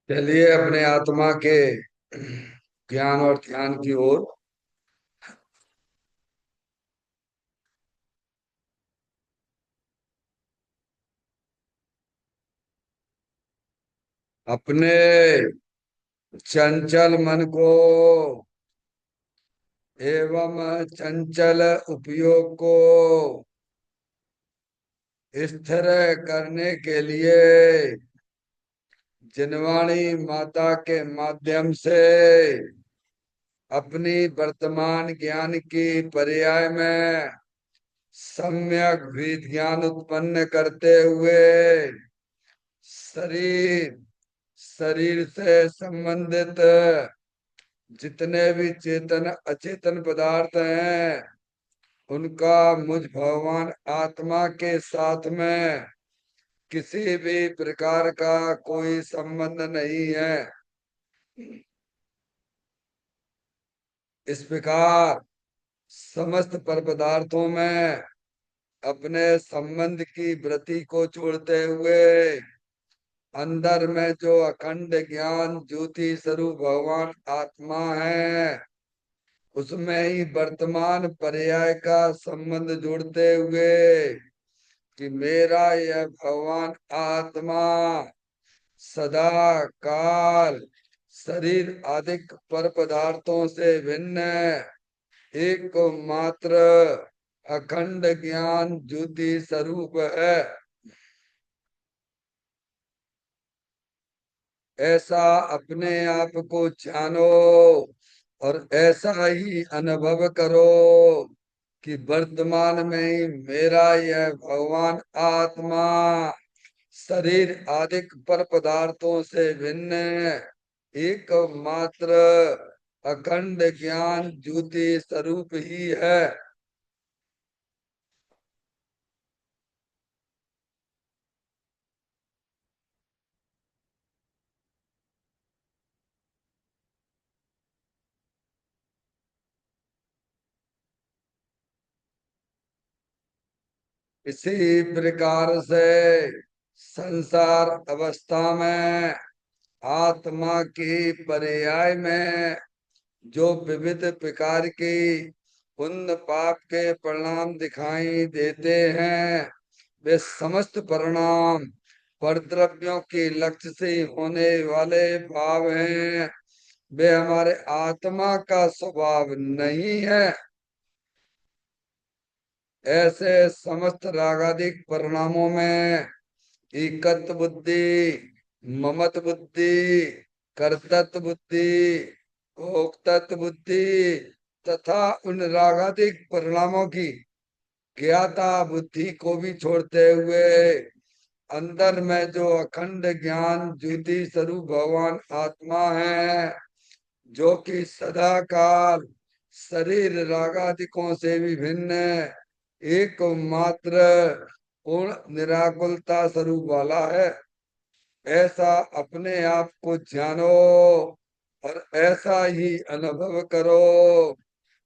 चलिए अपने आत्मा के ज्ञान और ध्यान की ओर। अपने चंचल मन को एवं चंचल उपयोग को स्थिर करने के लिए जिनवाणी माता के माध्यम से अपनी वर्तमान ज्ञान की पर्याय में सम्यक विज्ञान उत्पन्न करते हुए शरीर शरीर से संबंधित जितने भी चेतन अचेतन पदार्थ हैं उनका मुझ भगवान आत्मा के साथ में किसी भी प्रकार का कोई संबंध नहीं है। इस प्रकार समस्त पर पदार्थों में अपने संबंध की वृत्ति को छोड़ते हुए अंदर में जो अखंड ज्ञान ज्योति स्वरूप भगवान आत्मा है उसमें ही वर्तमान पर्याय का संबंध जोड़ते हुए कि मेरा यह भगवान आत्मा सदा काल शरीर आदि पर पदार्थों से भिन्न एक मात्र अखंड ज्ञान ज्योति स्वरूप है। ऐसा अपने आप को जानो और ऐसा ही अनुभव करो कि वर्तमान में ही मेरा यह भगवान आत्मा शरीर आदि पर पदार्थों से भिन्न एकमात्र अखंड ज्ञान ज्योति स्वरूप ही है। इसी प्रकार से संसार अवस्था में आत्मा की पर्याय में जो विविध प्रकार की पुण्य पाप के परिणाम दिखाई देते हैं वे समस्त परिणाम परद्रव्यों के लक्ष्य से होने वाले भाव हैं। वे हमारे आत्मा का स्वभाव नहीं है। ऐसे समस्त रागादिक परिणामों में एकत्व बुद्धि, ममत बुद्धि, कर्तृत्व बुद्धि, भोक्तत्व बुद्धि तथा उन रागादिक परिणामों की ज्ञाता बुद्धि को भी छोड़ते हुए अंदर में जो अखंड ज्ञान ज्योति स्वरूप भगवान आत्मा है जो कि सदा काल शरीर रागादिकों से भी भिन्न एकमात्र पूर्ण निराकुलता स्वरूप वाला है। ऐसा अपने आप को जानो और ऐसा ही अनुभव करो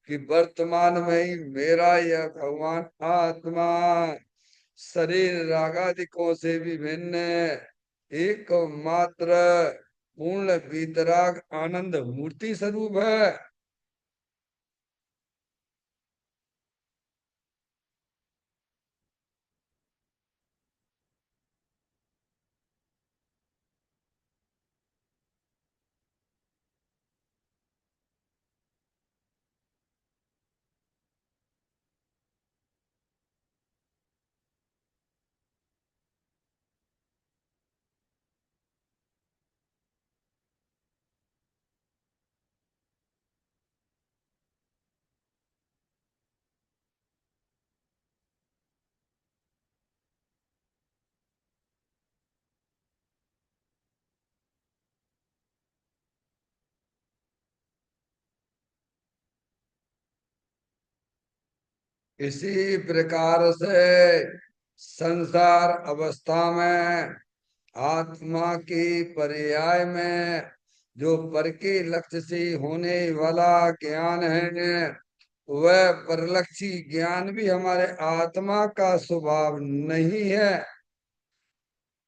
कि वर्तमान में ही मेरा यह भगवान आत्मा शरीर रागादिकों से भी भिन्न एकमात्र पूर्ण वीतराग आनंद मूर्ति स्वरूप है। इसी प्रकार से संसार अवस्था में आत्मा की पर्याय में जो पर के लक्ष्य से होने वाला ज्ञान है वह परलक्षी ज्ञान भी हमारे आत्मा का स्वभाव नहीं है।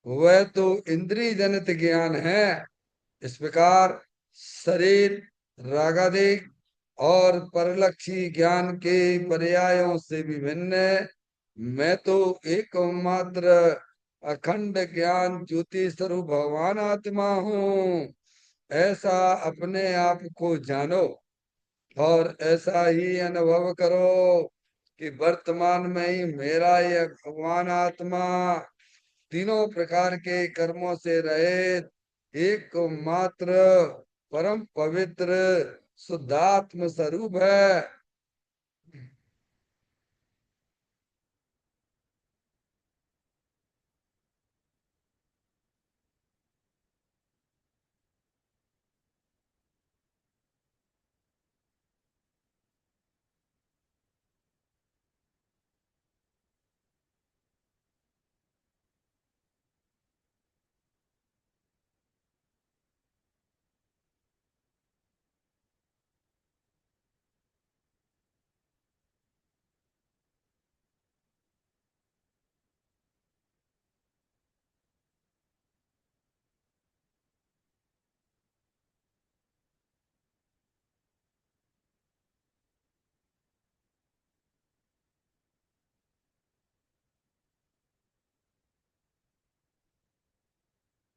वह तो इंद्रिय जनित ज्ञान है। इस प्रकार शरीर रागादिक और परलक्षी ज्ञान के पर्यायों से विभिन्न मैं तो एकमात्र अखंड ज्ञान ज्योति स्वरूप भगवान आत्मा हूँ, ऐसा अपने आप को जानो और ऐसा ही अनुभव करो कि वर्तमान में ही मेरा यह भगवान आत्मा तीनों प्रकार के कर्मों से रहित एकमात्र परम पवित्र शुद्धात्म स्वरूप है।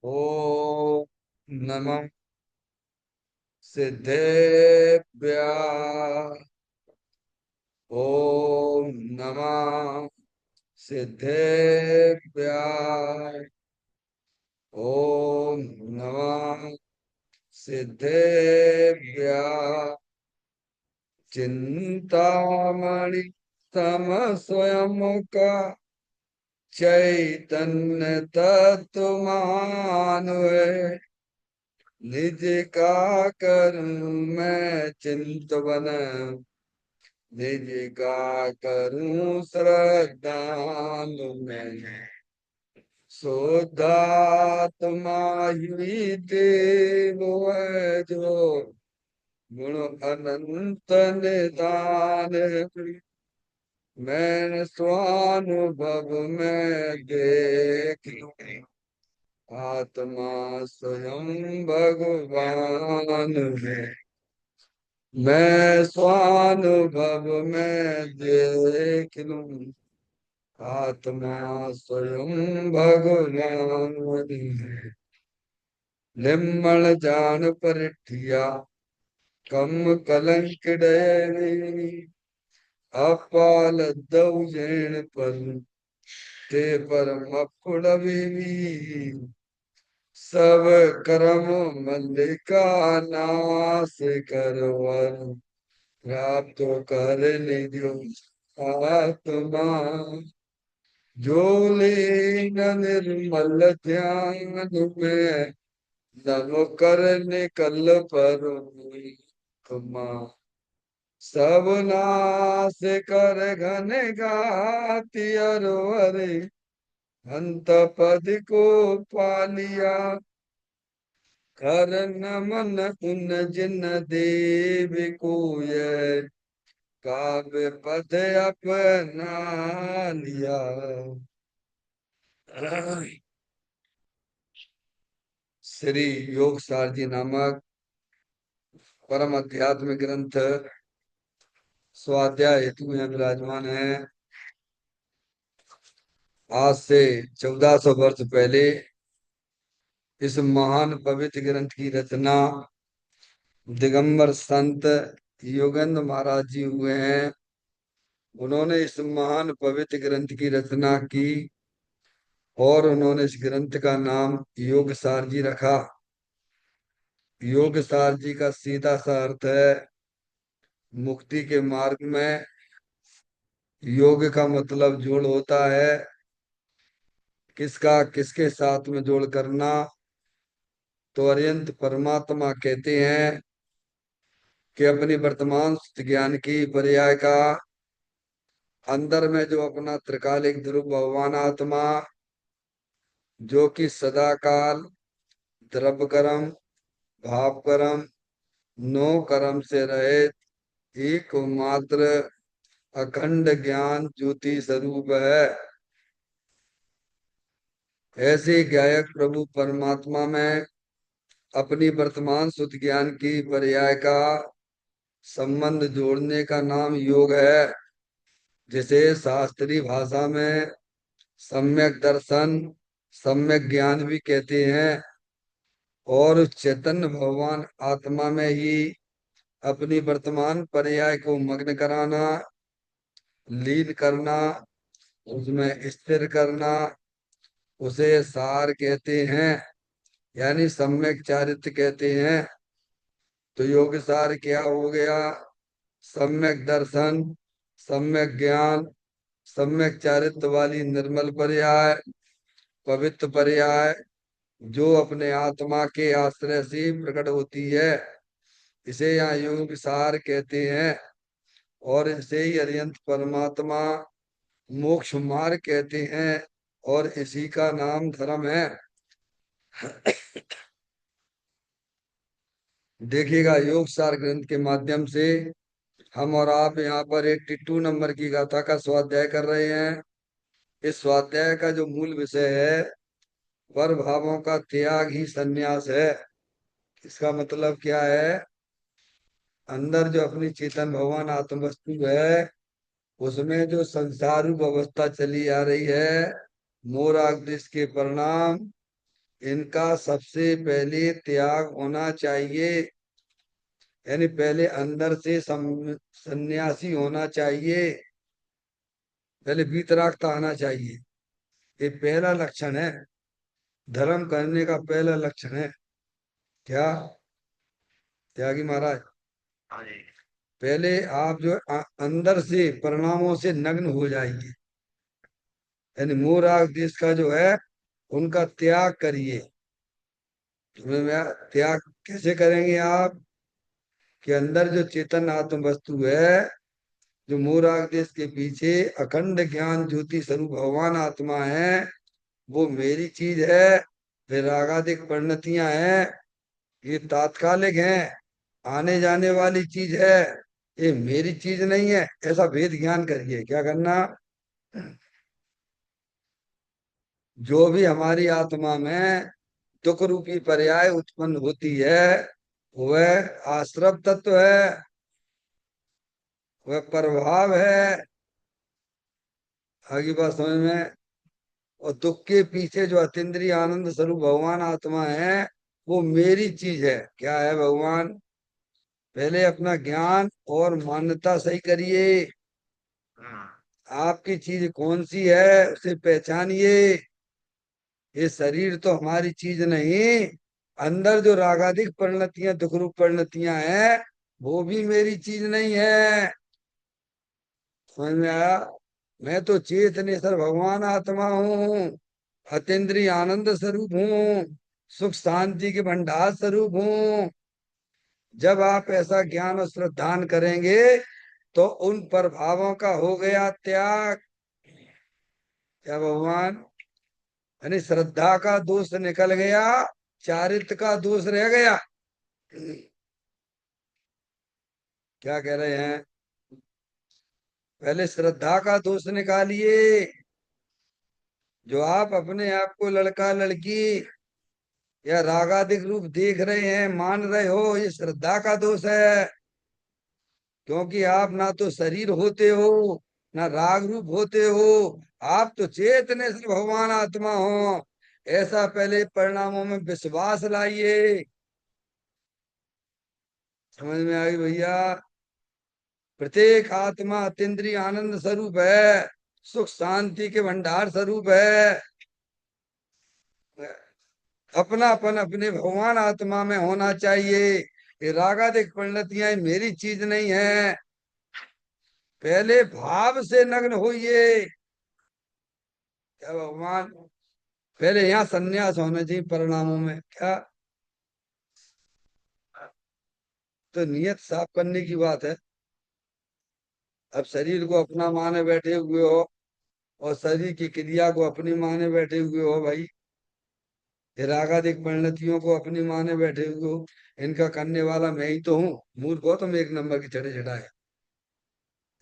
ओ नमः सिद्धेभ्य ओम नमः सिद्धेभ्य ओम नमः सिद्धेभ्य चिंतामणि तम स्वयं का चैतन्य तत्वमान है, निज का करूं मैं चिंतवन, निज का करूं श्रद्धान मैं, शुद्धात्मा ही देव है जो गुण अनंत निदान है। मैं स्वानुभव में देख लूं, आत्मा स्वयं भगवान है। मैं स्वानुभव में देख लूं, आत्मा स्वयं भगवान है। निर्मल जान परिठिया कम कलंक डैरी, अपाल दौजैन पर ते परम भी सब कर्म मल्लिका नाश करवर, प्राप्त कर निजो आत्मा, जो लीन निर्मल ध्यान में नव कर निकल पर क्षमा, सब नाश कर घन गाति अरवरे, अंत पद को पालिया, कर नमन उन जिन देव को ये काव्य पद अपना लिया। श्री योग सारजी नामक परम अध्यात्म ग्रंथ स्वाध्याय हेतु में विराजमान है। आज से 1400 वर्ष पहले इस महान पवित्र ग्रंथ की रचना दिगंबर संत योगेंद्र महाराज जी हुए हैं। उन्होंने इस महान पवित्र ग्रंथ की रचना की और उन्होंने इस ग्रंथ का नाम योग सार जी रखा। योग सार जी का सीधा सा अर्थ है मुक्ति के मार्ग में योग का मतलब जोड़ होता है। किसका किसके साथ में जोड़ करना? तो अरिहंत परमात्मा कहते हैं कि अपनी वर्तमान ज्ञान की पर्याय का अंदर में जो अपना त्रिकालिक ध्रुव भगवान आत्मा, जो कि सदा काल द्रव्य कर्म भाव कर्म नो कर्म से रहित एकमात्र अखंड ज्ञान ज्योति स्वरूप है। ऐसे गायक प्रभु परमात्मा में अपनी वर्तमान शुद्ध ज्ञान की पर्याय का संबंध जोड़ने का नाम योग है, जिसे शास्त्रीय भाषा में सम्यक दर्शन, सम्यक ज्ञान भी कहते हैं। और उस चैतन्य भगवान आत्मा में ही अपनी वर्तमान पर्याय को मग्न कराना, लीन करना, उसमें स्थिर करना, उसे सार कहते हैं, यानी सम्यक चारित्र कहते हैं। तो योग सार क्या हो गया? सम्यक दर्शन, सम्यक ज्ञान, सम्यक चारित्र वाली निर्मल पर्याय, पवित्र पर्याय, जो अपने आत्मा के आश्रय से प्रकट होती है, इसे यहाँ योग सार कहते हैं। और इसे ही अरिहंत परमात्मा मोक्ष मार्ग कहते हैं, और इसी का नाम धर्म है। देखिएगा, योग सार ग्रंथ के माध्यम से हम और आप यहाँ पर 82 नंबर की गाथा का स्वाध्याय कर रहे हैं। इस स्वाध्याय का जो मूल विषय है, पर भावों का त्याग ही संन्यास है। इसका मतलब क्या है? अंदर जो अपनी चेतन भगवान आत्म वस्तु है, उसमें जो संसार रूप अवस्था चली आ रही है, मोह राग द्वेष के परिणाम, इनका सबसे पहले त्याग होना चाहिए। यानी पहले अंदर से सन्यासी होना चाहिए, पहले वीतरागता आना चाहिए। ये पहला लक्षण है, धर्म करने का पहला लक्षण है। क्या त्यागी महाराज? हाँ जी। पहले आप जो अंदर से परिणामों से नग्न हो जाइए, यानी मोह राग देश का जो है, उनका त्याग करिए। त्याग कैसे करेंगे आप? कि अंदर जो चेतन आत्म वस्तु है, जो मोह राग देश के पीछे अखंड ज्ञान ज्योति स्वरूप भगवान आत्मा है, वो मेरी चीज है। फिर रागादिक परिणतियां हैं, ये तात्कालिक हैं, आने जाने वाली चीज है, ये मेरी चीज नहीं है। ऐसा भेद ज्ञान करिए। क्या करना? जो भी हमारी आत्मा में दुख रूपी पर्याय उत्पन्न होती है, वह आश्रव तत्व है, वह प्रभाव है। आगे बात समझ में? और दुख के पीछे जो अतीन्द्रिय आनंद स्वरूप भगवान आत्मा है, वो मेरी चीज है। क्या है भगवान? पहले अपना ज्ञान और मान्यता सही करिए। हम्म। आपकी चीज कौन सी है, उसे पहचानिए। ये शरीर तो हमारी चीज नहीं। अंदर जो रागादिक परिणतियां, दुख रूप परिणतियां हैं, वो भी मेरी चीज नहीं है। समझ में आया? मैं तो चेतनेश्वर भगवान आत्मा हूँ, अतीन्द्रिय आनंद स्वरूप हूँ, सुख शांति के भंडार स्वरूप हूँ। जब आप ऐसा ज्ञान और श्रद्धान करेंगे, तो उन प्रभावों का हो गया त्याग। क्या भगवान? यानी श्रद्धा का दोष निकल गया, चारित्र का दोष रह गया। क्या कह रहे हैं? पहले श्रद्धा का दोष निकालिए। जो आप अपने आप को लड़का लड़की या रागादिक रूप देख रहे हैं, मान रहे हो, ये श्रद्धा का दोष है। क्योंकि आप ना तो शरीर होते हो, ना राग रूप होते हो। आप तो चेतने से भगवान आत्मा हो। ऐसा पहले परिणामों में विश्वास लाइए। समझ में आई भैया? प्रत्येक आत्मा अतीन्द्रिय आनंद स्वरूप है, सुख शांति के भंडार स्वरूप है। अपनापन अपने भगवान आत्मा में होना चाहिए। ये रागादिक परिणतियां मेरी चीज नहीं है। पहले भाव से नग्न होइए। क्या भगवान? पहले यहाँ संन्यास होना चाहिए परिणामों में। क्या? तो नियत साफ करने की बात है। अब शरीर को अपना माने बैठे हुए हो, और शरीर की क्रिया को अपनी माने बैठे हुए हो भाई। ये रागादिक परिणतियों को अपनी माने बैठे हुए हो। इनका करने वाला मैं ही तो हूँ। मूर्ख हो तुम, एक नंबर की चढ़े चढ़ाए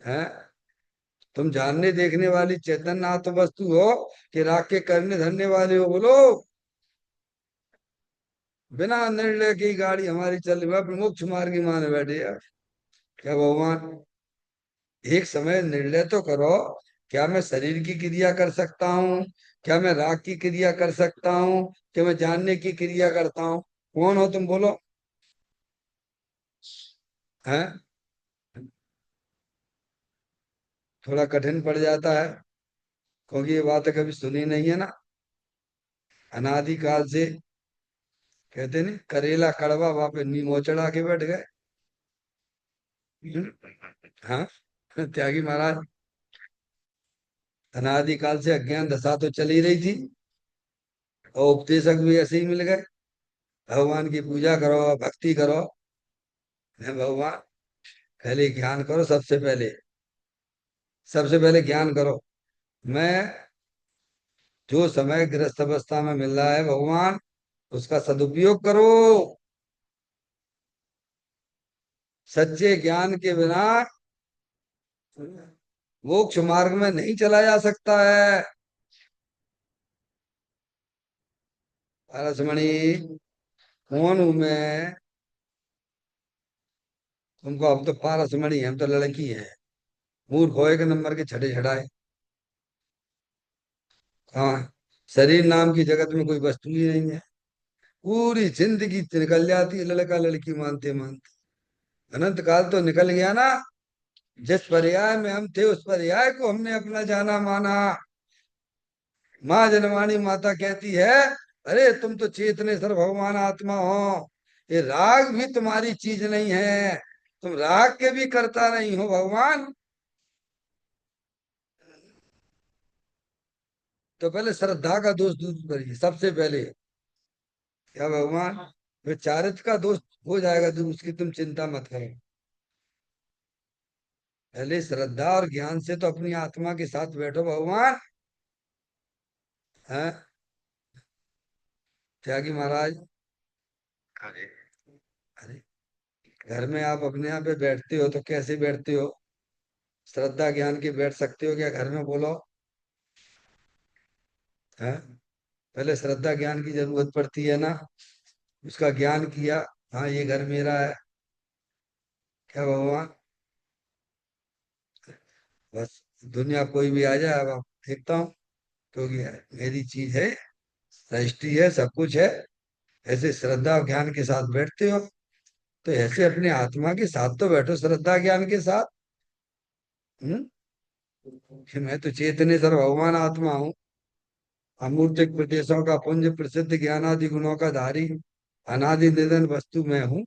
हैं। तुम जानने देखने वाली चैतन्य आत्म वस्तु हो, कि राग के करने धरने वाले हो? बोलो। बिना निर्णय की गाड़ी हमारी चल रही है, मोक्ष मार्ग की माने बैठे यार। क्या भगवान, एक समय निर्णय तो करो। क्या मैं शरीर की क्रिया कर सकता हूँ? क्या मैं राग की क्रिया कर सकता हूँ? क्या मैं जानने की क्रिया करता हूँ? कौन हो तुम, बोलो। हैं? थोड़ा कठिन पड़ जाता है, क्योंकि ये बात कभी सुनी नहीं है ना। अनादि काल से कहते नहीं, करेला कड़वा, वहां पे नीमो चढ़ा के बैठ गए। हम्म, हाँ। त्यागी महाराज, अनादि काल से अज्ञान दशा तो चली रही थी, और उपदेशक भी ऐसे ही मिल गए। भगवान की पूजा करो, भक्ति करो। हे भगवान, पहले ज्ञान करो, सबसे पहले ज्ञान करो। मैं, जो समय गृहस्थ अवस्था में मिल रहा है भगवान, उसका सदुपयोग करो। सच्चे ज्ञान के बिना मोक्ष मार्ग में नहीं चला जा सकता है। पारसमणि, कौन हूं मैं? तुमको, हम तो पारसमणि हैं, हम तो लड़की हैं। मूर्ख हो एक नंबर के, छठे छड़ाए। हाँ, शरीर नाम की जगत में कोई वस्तु ही नहीं है। पूरी जिंदगी निकल जाती है लड़का लड़की मानते मानते। अनंत काल तो निकल गया ना। जिस पर्याय में हम थे, उस पर्याय को हमने अपना जाना माना। माँ जनवाणी माता कहती है, अरे तुम तो चेतनेश्वर भगवान आत्मा हो। ये राग भी तुम्हारी चीज नहीं है। तुम राग के भी करता नहीं हो भगवान। तो पहले श्रद्धा का दोष दूर करिए सबसे पहले। क्या भगवान, फिर चारित्र का दोष हो जाएगा दूर, उसकी तुम चिंता मत करो। पहले श्रद्धा और ज्ञान से तो अपनी आत्मा के साथ बैठो भगवान। है त्यागी महाराज। हाँ जी। अरे, घर में आप अपने यहाँ पे बैठते हो तो कैसे बैठते हो? श्रद्धा ज्ञान के बैठ सकते हो क्या घर में, बोलो? है, पहले श्रद्धा ज्ञान की जरूरत पड़ती है ना। उसका ज्ञान किया, हाँ ये घर मेरा है। क्या भगवान, बस दुनिया कोई भी आ जाए, अब आप देखता हूँ, क्योंकि मेरी चीज है, रजिस्ट्री है, सब कुछ है। ऐसे श्रद्धा और ज्ञान के साथ बैठते हो, तो ऐसे अपने आत्मा के साथ तो बैठो, श्रद्धा ज्ञान के साथ। हम्म, कि मैं तो चेतनेश्वर भगवान आत्मा हूँ, अमूर्तिक प्रदेशों का पुंज, प्रसिद्ध ज्ञानादि गुणों का धारी, अनादि निधन वस्तु मैं हूँ।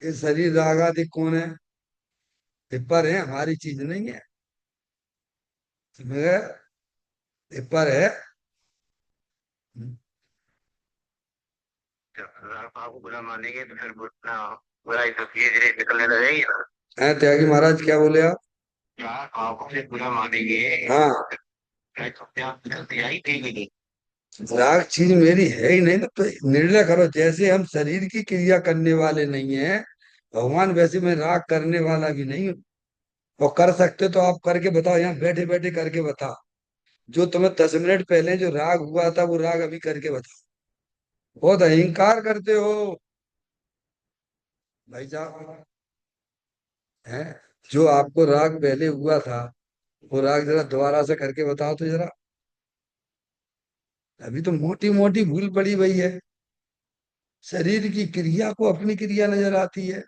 ये शरीर राग आदि कौन है? ये पर है, हमारी चीज नहीं है। मगर ये पर है। जब आप आपको बुरा मानेंगे तो फिर बुराई तो धीरे धीरे निकलने लगेगी ना। हैं त्यागी महाराज, क्या बोले आप? क्या आप फिर बुरा मानेंगे? हाँ, फिर तो क्या गलती आई थी भी नहीं। राग चीज मेरी है ही नहीं, तो निर्णय करो। जैसे हम शरीर की क्रिया करने वाले नहीं है भगवान, वैसे मैं राग करने वाला भी नहीं हूँ। और कर सकते तो आप करके बताओ, यहाँ बैठे बैठे करके बताओ। जो तुम्हें 10 मिनट पहले जो राग हुआ था, वो राग अभी करके बताओ। बहुत अहंकार करते हो भाई साहब। है, जो आपको राग पहले हुआ था, वो राग जरा दोबारा से करके बताओ तो जरा। अभी तो मोटी मोटी भूल पड़ी हुई है। शरीर की क्रिया को अपनी क्रिया नजर आती है।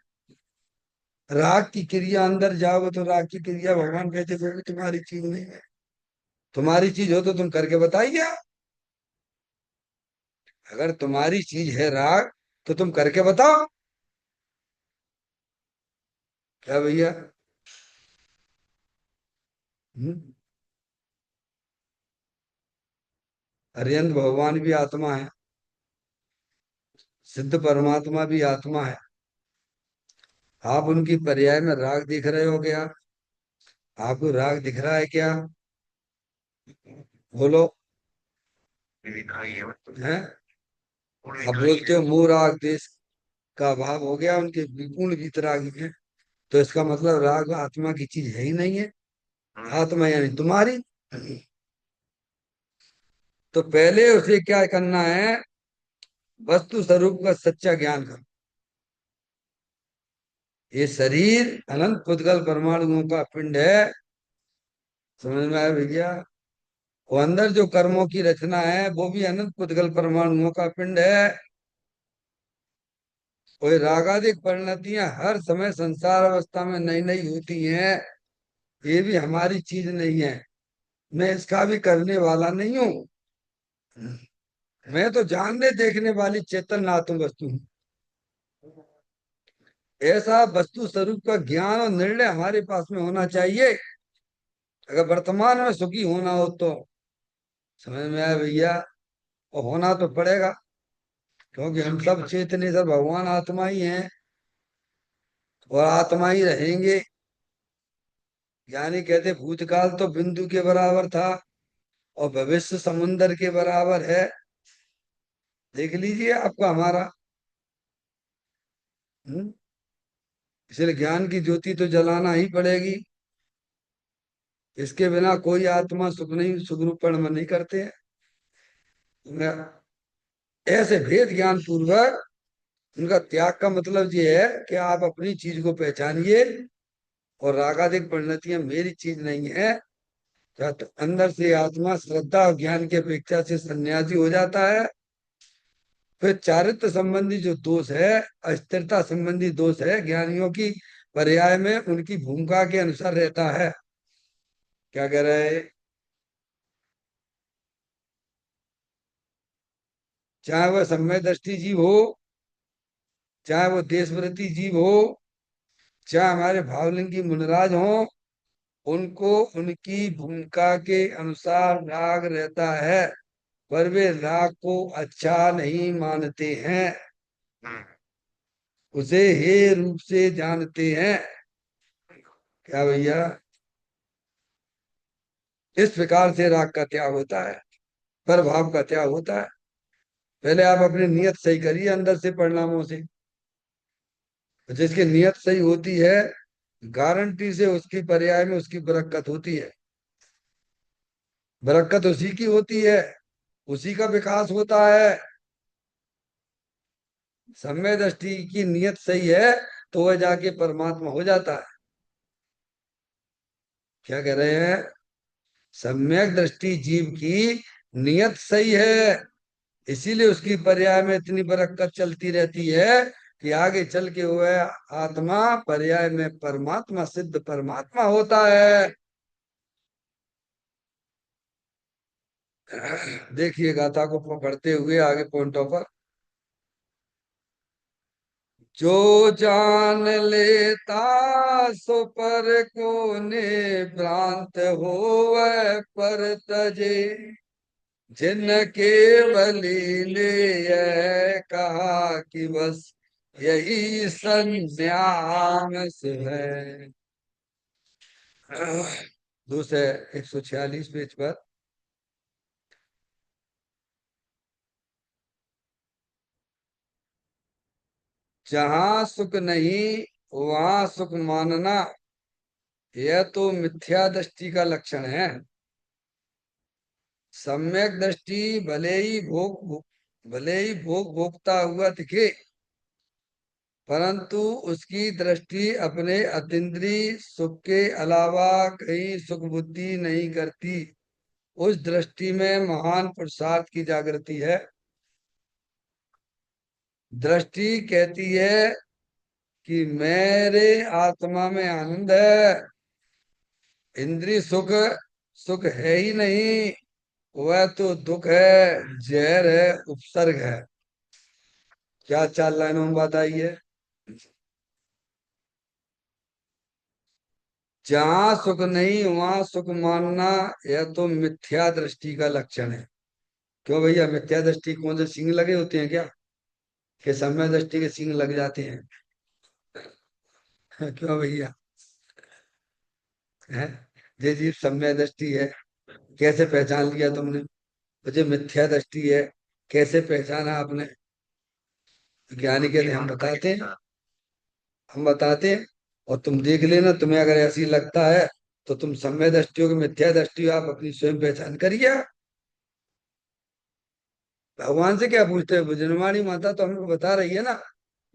राग की क्रिया अंदर जाओगे तो राग की क्रिया भगवान कहते वो भी तुम्हारी चीज नहीं है। तुम्हारी चीज हो तो तुम करके बताइए। अगर तुम्हारी चीज है राग, तो तुम करके बताओ। क्या भैया? हम्म, अरिहंत भगवान भी आत्मा है, सिद्ध परमात्मा भी आत्मा है। आप उनकी पर्याय में राग दिख रहे हो क्या? आपको राग दिख रहा है क्या? बोलो। दिखाई है है, पूरी अब दिखाई बोलते है। हो मोह राग देश का अभाव हो गया, उनके विपूर्ण वीतरागी है। तो इसका मतलब राग आत्मा की चीज है ही नहीं है। आत्मा यानी तुम्हारी। तो पहले उसे क्या करना है? वस्तु स्वरूप का सच्चा ज्ञान करो। ये शरीर अनंत पुद्गल परमाणुओं का पिंड है। समझ में आया भैया? वो अंदर जो कर्मों की रचना है वो भी अनंत पुद्गल परमाणुओं का पिंड है। कोई रागादिक परिणतियां हर समय संसार अवस्था में नई नई होती हैं। ये भी हमारी चीज नहीं है। मैं इसका भी करने वाला नहीं हूँ। मैं तो जानने देखने वाली चेतन आत्म वस्तु हूँ। ऐसा वस्तु स्वरूप का ज्ञान और निर्णय हमारे पास में होना चाहिए, अगर वर्तमान में सुखी होना हो तो। समझ में आया भैया? और होना तो पड़ेगा, क्योंकि हम सब चेतने सब भगवान आत्मा ही हैं और आत्मा ही रहेंगे। ज्ञानी कहते भूतकाल तो बिंदु के बराबर था और भविष्य समुन्दर के बराबर है। देख लीजिए आपका हमारा। हम्म? इसलिए ज्ञान की ज्योति तो जलाना ही पड़ेगी। इसके बिना कोई आत्मा सुख नहीं, सुख रूप में नहीं करते हैं। ऐसे भेद ज्ञान पूर्वक उनका त्याग का मतलब ये है कि आप अपनी चीज को पहचानिए और रागादिक परिणतियां मेरी चीज नहीं है। तो अंदर से आत्मा श्रद्धा और ज्ञान की अपेक्षा से सन्यासी हो जाता है। फिर चारित्र संबंधी जो दोष है, अस्थिरता संबंधी दोष है, ज्ञानियों की पर्याय में उनकी भूमिका के अनुसार रहता है। क्या कह रहे हैं? चाहे वह सम्यक दृष्टि जीव हो, चाहे वो देशव्रती जीव हो, चाहे हमारे भावलिंगी मुनिराज हो, उनको उनकी भूमिका के अनुसार राग रहता है। पर वे राग को अच्छा नहीं मानते हैं, हम्म। उसे हे रूप से जानते हैं। क्या भैया? इस प्रकार से राग का त्याग होता है, पर भाव का त्याग होता है। पहले आप अपनी नियत सही करिए अंदर से परिणामों से। जिसकी नियत सही होती है, गारंटी से उसकी पर्याय में उसकी बरकत होती है। बरकत उसी की होती है, उसी का विकास होता है। सम्यक दृष्टि की नियत सही है तो वह जाके परमात्मा हो जाता है। क्या कह रहे हैं? सम्यक दृष्टि जीव की नियत सही है, इसीलिए उसकी पर्याय में इतनी बरकत चलती रहती है कि आगे चल के वह आत्मा पर्याय में परमात्मा सिद्ध परमात्मा होता है। देखिए गाथा को पकड़ते हुए आगे पॉइंटों पर। जो जान लेता सो पर को ने भ्रांत हो वह पर तजे, जिन केवली ने यह कहा कि बस यही संन्यास है। दूसरे 146 पेज पर। जहां सुख नहीं वहां सुख मानना, यह तो मिथ्या दृष्टि का लक्षण है। सम्यक दृष्टि भले ही भोग भोगता हुआ दिखे, परंतु उसकी दृष्टि अपने अतीन्द्रिय सुख के अलावा कहीं सुख बुद्धि नहीं करती। उस दृष्टि में महान पुरुषार्थ की जागृति है। दृष्टि कहती है कि मेरे आत्मा में आनंद है, इंद्रिय सुख सुख है ही नहीं, वह तो दुख है, जहर है, उपसर्ग है। क्या 4 लाइनों में बात आई है? जहां सुख नहीं वहां सुख मानना, यह तो मिथ्या दृष्टि का लक्षण है। क्यों भैया, मिथ्या दृष्टि कौन से सींग लगे होते हैं क्या, कि सम्यक दृष्टि के सींग लग जाते हैं? क्यों भैया? है? ये जीव सम्यक दृष्टि है, कैसे पहचान लिया तुमने? मुझे मिथ्या दृष्टि है, कैसे पहचाना आपने? ज्ञानी कहते हम बताते हैं, हम बताते हैं। और तुम देख लेना, तुम्हें अगर ऐसी लगता है तो तुम सम्यक दृष्टि हो कि मिथ्या दृष्टि हो, आप अपनी स्वयं पहचान करिए। भगवान से क्या पूछते हैं? जनवाणी माता तो हमको बता रही है ना,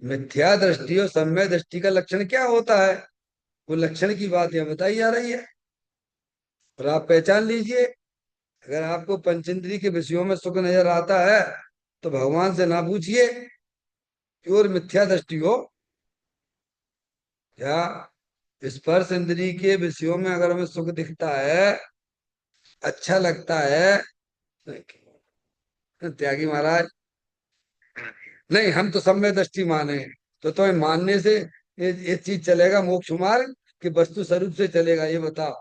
मिथ्या दृष्टि और सम्यक दृष्टि का लक्षण क्या होता है, वो लक्षण की बात यहाँ बताई जा रही है। और आप पहचान लीजिए, अगर आपको पंचेंद्रिय के विषयों में सुख नजर आता है तो भगवान से ना पूछिए, प्योर मिथ्या दृष्टि हो। क्या स्पर्श इंद्रिय के विषयों में अगर हमें सुख दिखता है, अच्छा लगता है, त्यागी महाराज, नहीं हम तो सम्यक दृष्टि माने, तो तुम्हें मानने से ये चीज चलेगा मोक्ष मार्ग, कि वस्तु स्वरूप से चलेगा, ये बताओ।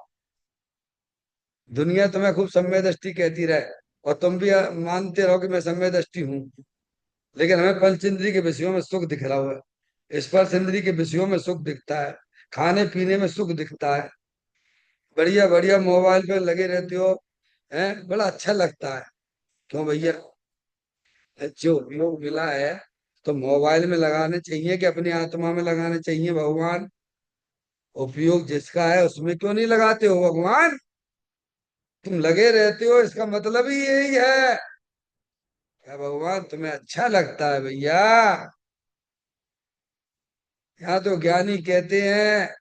दुनिया तुम्हें खूब सम्यक दृष्टि कहती रहे और तुम भी मानते रहो कि मैं सम्यक दृष्टि हूँ, लेकिन हमें पंच इंद्रिय के विषयों में सुख दिख रहा हुआ है, स्पर्श इंद्रिय के विषयों में सुख दिखता है, खाने पीने में सुख दिखता है, बढ़िया बढ़िया मोबाइल पे लगे रहते हो, हैं, बड़ा अच्छा लगता है। क्यों भैया? जो उपयोग मिला है तो मोबाइल में लगाने चाहिए कि अपनी आत्मा में लगाने चाहिए भगवान? उपयोग जिसका है उसमें क्यों नहीं लगाते हो भगवान? तुम लगे रहते हो, इसका मतलब ही यही है। क्या भगवान तुम्हें अच्छा लगता है भैया? यहाँ तो ज्ञानी कहते हैं,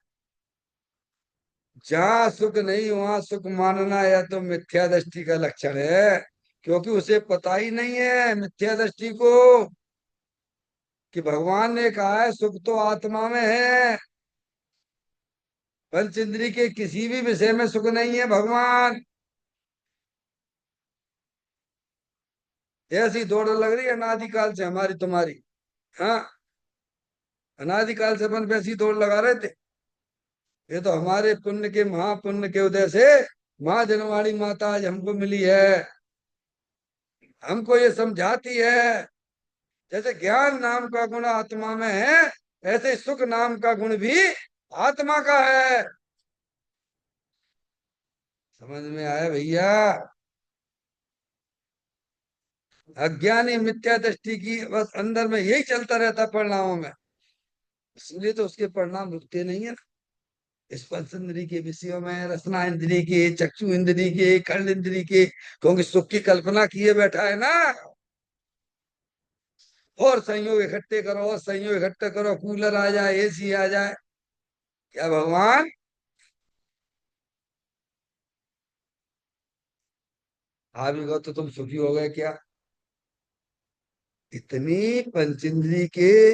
जहाँ सुख नहीं वहां सुख मानना या तो मिथ्या दृष्टि का लक्षण है, क्योंकि उसे पता ही नहीं है मिथ्या दृष्टि को कि भगवान ने कहा है सुख तो आत्मा में है, पंच इंद्रिय के किसी भी विषय में सुख नहीं है भगवान। ऐसी दौड़ लग रही है अनादिकाल से हमारी तुम्हारी। हाँ, अनादिकाल से अपन वैसी दौड़ लगा रहे थे। ये तो हमारे पुण्य के, महापुण्य के उदय से माँ जनवाणी माता आज हमको मिली है, हमको ये समझाती है जैसे ज्ञान नाम का गुण आत्मा में है, ऐसे सुख नाम का गुण भी आत्मा का है। समझ में आया भैया? अज्ञानी मिथ्या दृष्टि की बस अंदर में यही चलता रहता परिणामों में, इसलिए तो उसके परिणाम रुकते नहीं है ना। स्पर्श इंद्रिय के विषयों में, रसना इंद्रिय के, चक्षु इंद्रिय के, कर्ण इंद्रिय के, क्योंकि सुख की कल्पना किए बैठा है ना। और संयोग इकट्ठे करो, और संयोग इकट्ठे करो, कूलर आ जाए, एसी आ जाए, क्या भगवान? आ भी गो तो तुम सुखी हो गए क्या? इतनी पंचेंद्रिय के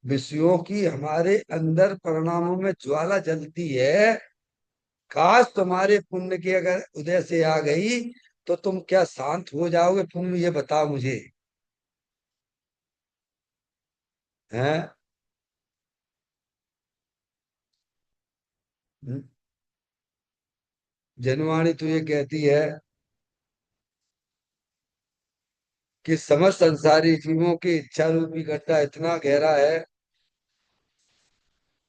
विषयों की हमारे अंदर परिणामों में ज्वाला जलती है, काश तुम्हारे पुण्य की अगर उदय से आ गई तो तुम क्या शांत हो जाओगे? तुम ये बताओ मुझे, हैं? जनवाणी तो ये कहती है कि समस्त संसारी जीवों की इच्छा रूपी गड्ढा इतना गहरा है,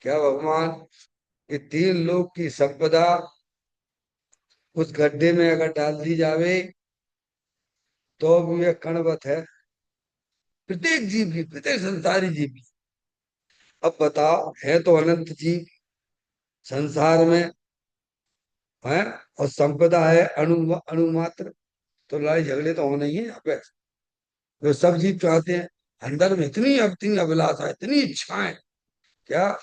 क्या भगवान, कि तीन लोक की संपदा उस गड्ढे में अगर डाल दी जावे तो भी यह कणवत है, प्रत्येक जीव की, प्रत्येक संसारी जीव की। अब बताओ, है तो अनंत जीव संसार में, है, और संपदा है अणु अणु मात्र, तो लड़ाई झगड़े तो होने ही है यहाँ पे। जो सब जीव चाहते हैं, अंदर में इतनी इतनी अभिलाषा, इतनी इच्छाएं, क्या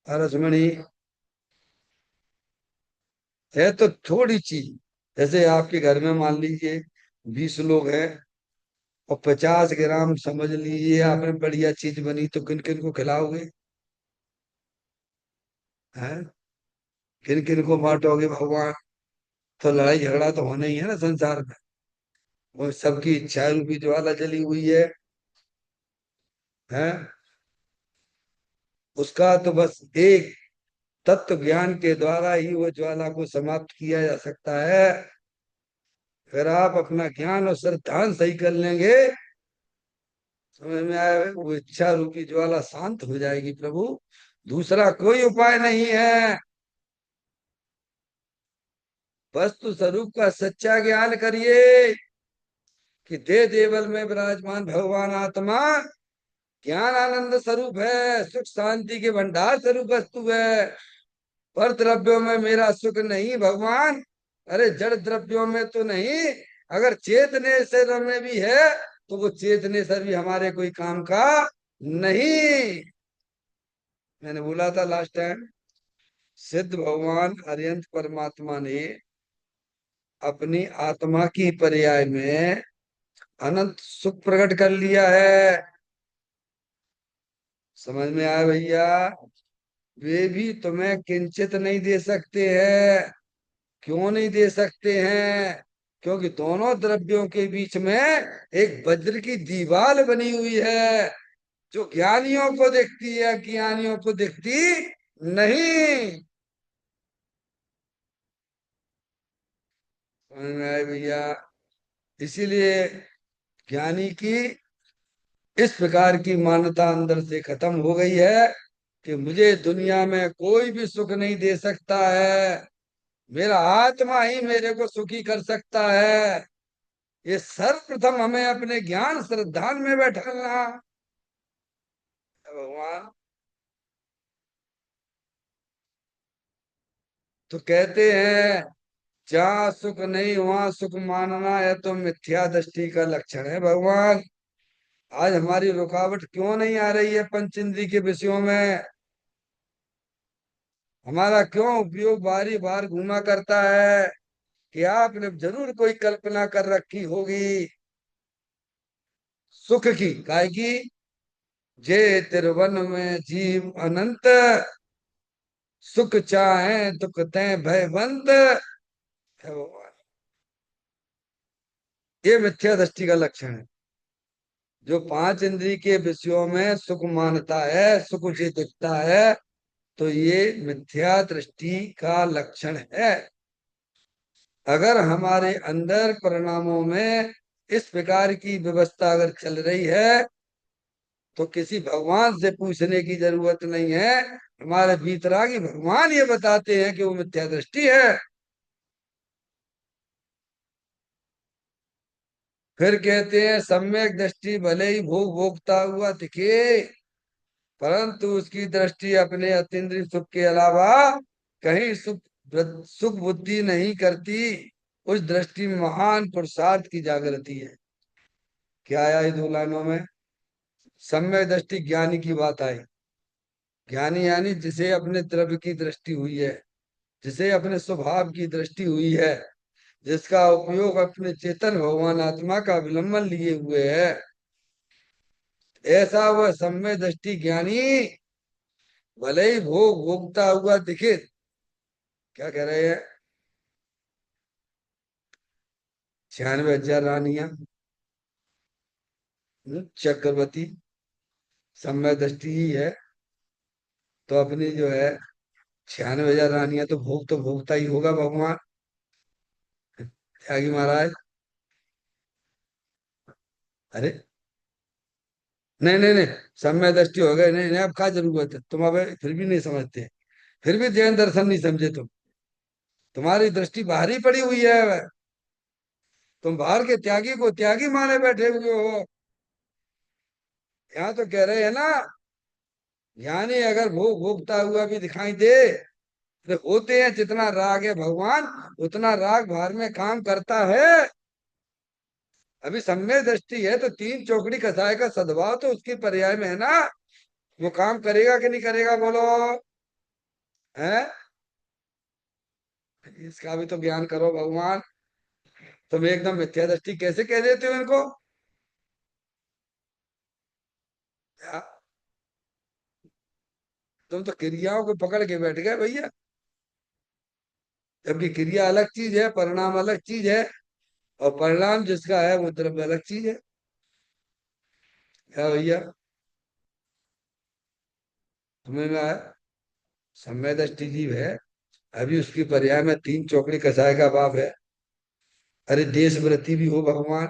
रसमणी, है तो थोड़ी चीज। जैसे आपके घर में मान लीजिए 20 लोग हैं, और 50 ग्राम समझ लीजिए आपने बढ़िया चीज बनी, तो किन किन को खिलाओगे? हैं, किन किन को बांटोगे भगवान? तो लड़ाई झगड़ा तो होना ही है ना संसार में। वो सबकी इच्छा रूपी ज्वाला जली हुई है, उसका तो बस एक तत्व ज्ञान के द्वारा ही वो ज्वाला को समाप्त किया जा सकता है। अगर आप अपना ज्ञान और श्रद्धांत सही कर लेंगे, समझ में आया, वो इच्छा रूपी ज्वाला शांत हो जाएगी प्रभु। दूसरा कोई उपाय नहीं है, वस्तु स्वरूप का सच्चा ज्ञान करिए कि दे देवल में विराजमान भगवान आत्मा ज्ञान आनंद स्वरूप है, सुख शांति के भंडार स्वरूप वस्तु है। पर द्रव्यों में मेरा सुख नहीं भगवान, अरे जड़ द्रव्यों में तो नहीं, अगर चेतनेश्वर में भी है तो वो चेतनेश्वर भी हमारे कोई काम का नहीं। मैंने बोला था लास्ट टाइम, सिद्ध भगवान अरिहंत परमात्मा ने अपनी आत्मा की पर्याय में अनंत सुख प्रकट कर लिया है। समझ में आया भैया? वे भी तुम्हें किंचित नहीं दे सकते हैं। क्यों नहीं दे सकते हैं? क्योंकि दोनों द्रव्यों के बीच में एक वज्र की दीवार बनी हुई है, जो ज्ञानियों को दिखती है, ज्ञानियों को दिखती नहीं। समझ में आए भैया? इसीलिए ज्ञानी की इस प्रकार की मान्यता अंदर से खत्म हो गई है कि मुझे दुनिया में कोई भी सुख नहीं दे सकता है, मेरा आत्मा ही मेरे को सुखी कर सकता है। ये सर्वप्रथम हमें अपने ज्ञान श्रद्धान में बैठाना है भगवान। तो कहते हैं, जहाँ सुख नहीं वहां सुख मानना है तो मिथ्या दृष्टि का लक्षण है भगवान। आज हमारी रुकावट क्यों नहीं आ रही है पंच इंद्रिय के विषयों में? हमारा क्यों उपयोग बारी बार घूमा करता है कि आपने जरूर कोई कल्पना कर रखी होगी सुख की, काय की? जे तिरुवन में जीव अनंत, सुख चाहे दुख तय भयवंत है भगवान। ये मिथ्या दृष्टि का लक्षण है। जो पांच इंद्रिय के विषयों में सुख मानता है, सुख उसे दिखता है, तो ये मिथ्या दृष्टि का लक्षण है। अगर हमारे अंदर परिणामों में इस प्रकार की व्यवस्था अगर चल रही है तो किसी भगवान से पूछने की जरूरत नहीं है। हमारे भीतरागी भगवान ये बताते हैं कि वो मिथ्या दृष्टि है। फिर कहते हैं, सम्यक दृष्टि भले ही भोग भोगता हुआ दिखे, परंतु उसकी दृष्टि अपने अतीन्द्रिय सुख के अलावा कहीं सुख सुख बुद्धि नहीं करती। उस दृष्टि में महान पुरुषार्थ की जागृति है। क्या आया ये दो लाइनों में? सम्यक दृष्टि ज्ञानी की बात आई। ज्ञानी यानी जिसे अपने द्रव्य की दृष्टि हुई है, जिसे अपने स्वभाव की दृष्टि हुई है, जिसका उपयोग अपने चेतन भगवान आत्मा का अवलंबन लिए हुए है, ऐसा वह सम्यक दृष्टि ज्ञानी भले ही भोग भोगता हुआ दिखे। क्या कह रहे हैं? 96,000 रानियां, चक्रवर्ती सम्यक दृष्टि ही है। तो अपनी जो है 96,000 रानियां, तो भोगता ही होगा भगवान। त्यागी महाराज। अरे नहीं नहीं नहीं, सम्यक दृष्टि हो गए, नहीं नहीं, अब क्या जरूरत है? तुम अब फिर भी नहीं समझते, फिर भी जैन दर्शन नहीं समझे तुम। तुम्हारी दृष्टि बाहर ही पड़ी हुई है। तुम बाहर के त्यागी को त्यागी माने बैठे हुए हो। यहाँ तो कह रहे हैं ना, ज्ञानी अगर भोग भोगता हुआ भी दिखाई दे तो होते हैं, जितना राग है भगवान उतना राग बाहर में काम करता है। अभी सम्यक दृष्टि है तो तीन चौकड़ी कसाय का सद्भाव तो उसके पर्याय में है ना। वो काम करेगा कि नहीं करेगा बोलो? है? इसका भी तो ज्ञान करो भगवान। तुम एकदम मिथ्या दृष्टि कैसे कह देते हो इनको? क्या? तुम तो क्रियाओं को पकड़ के बैठ गए भैया। जबकि क्रिया अलग चीज है, परिणाम अलग चीज है, और परिणाम जिसका है वो द्रव्य अलग चीज है। क्या भैया? तुम्हें में आया? समय दृष्टि जीव है, अभी उसकी पर्याय में तीन चौकड़ी कसाय का भाव है। अरे देश वृत्ति भी हो भगवान,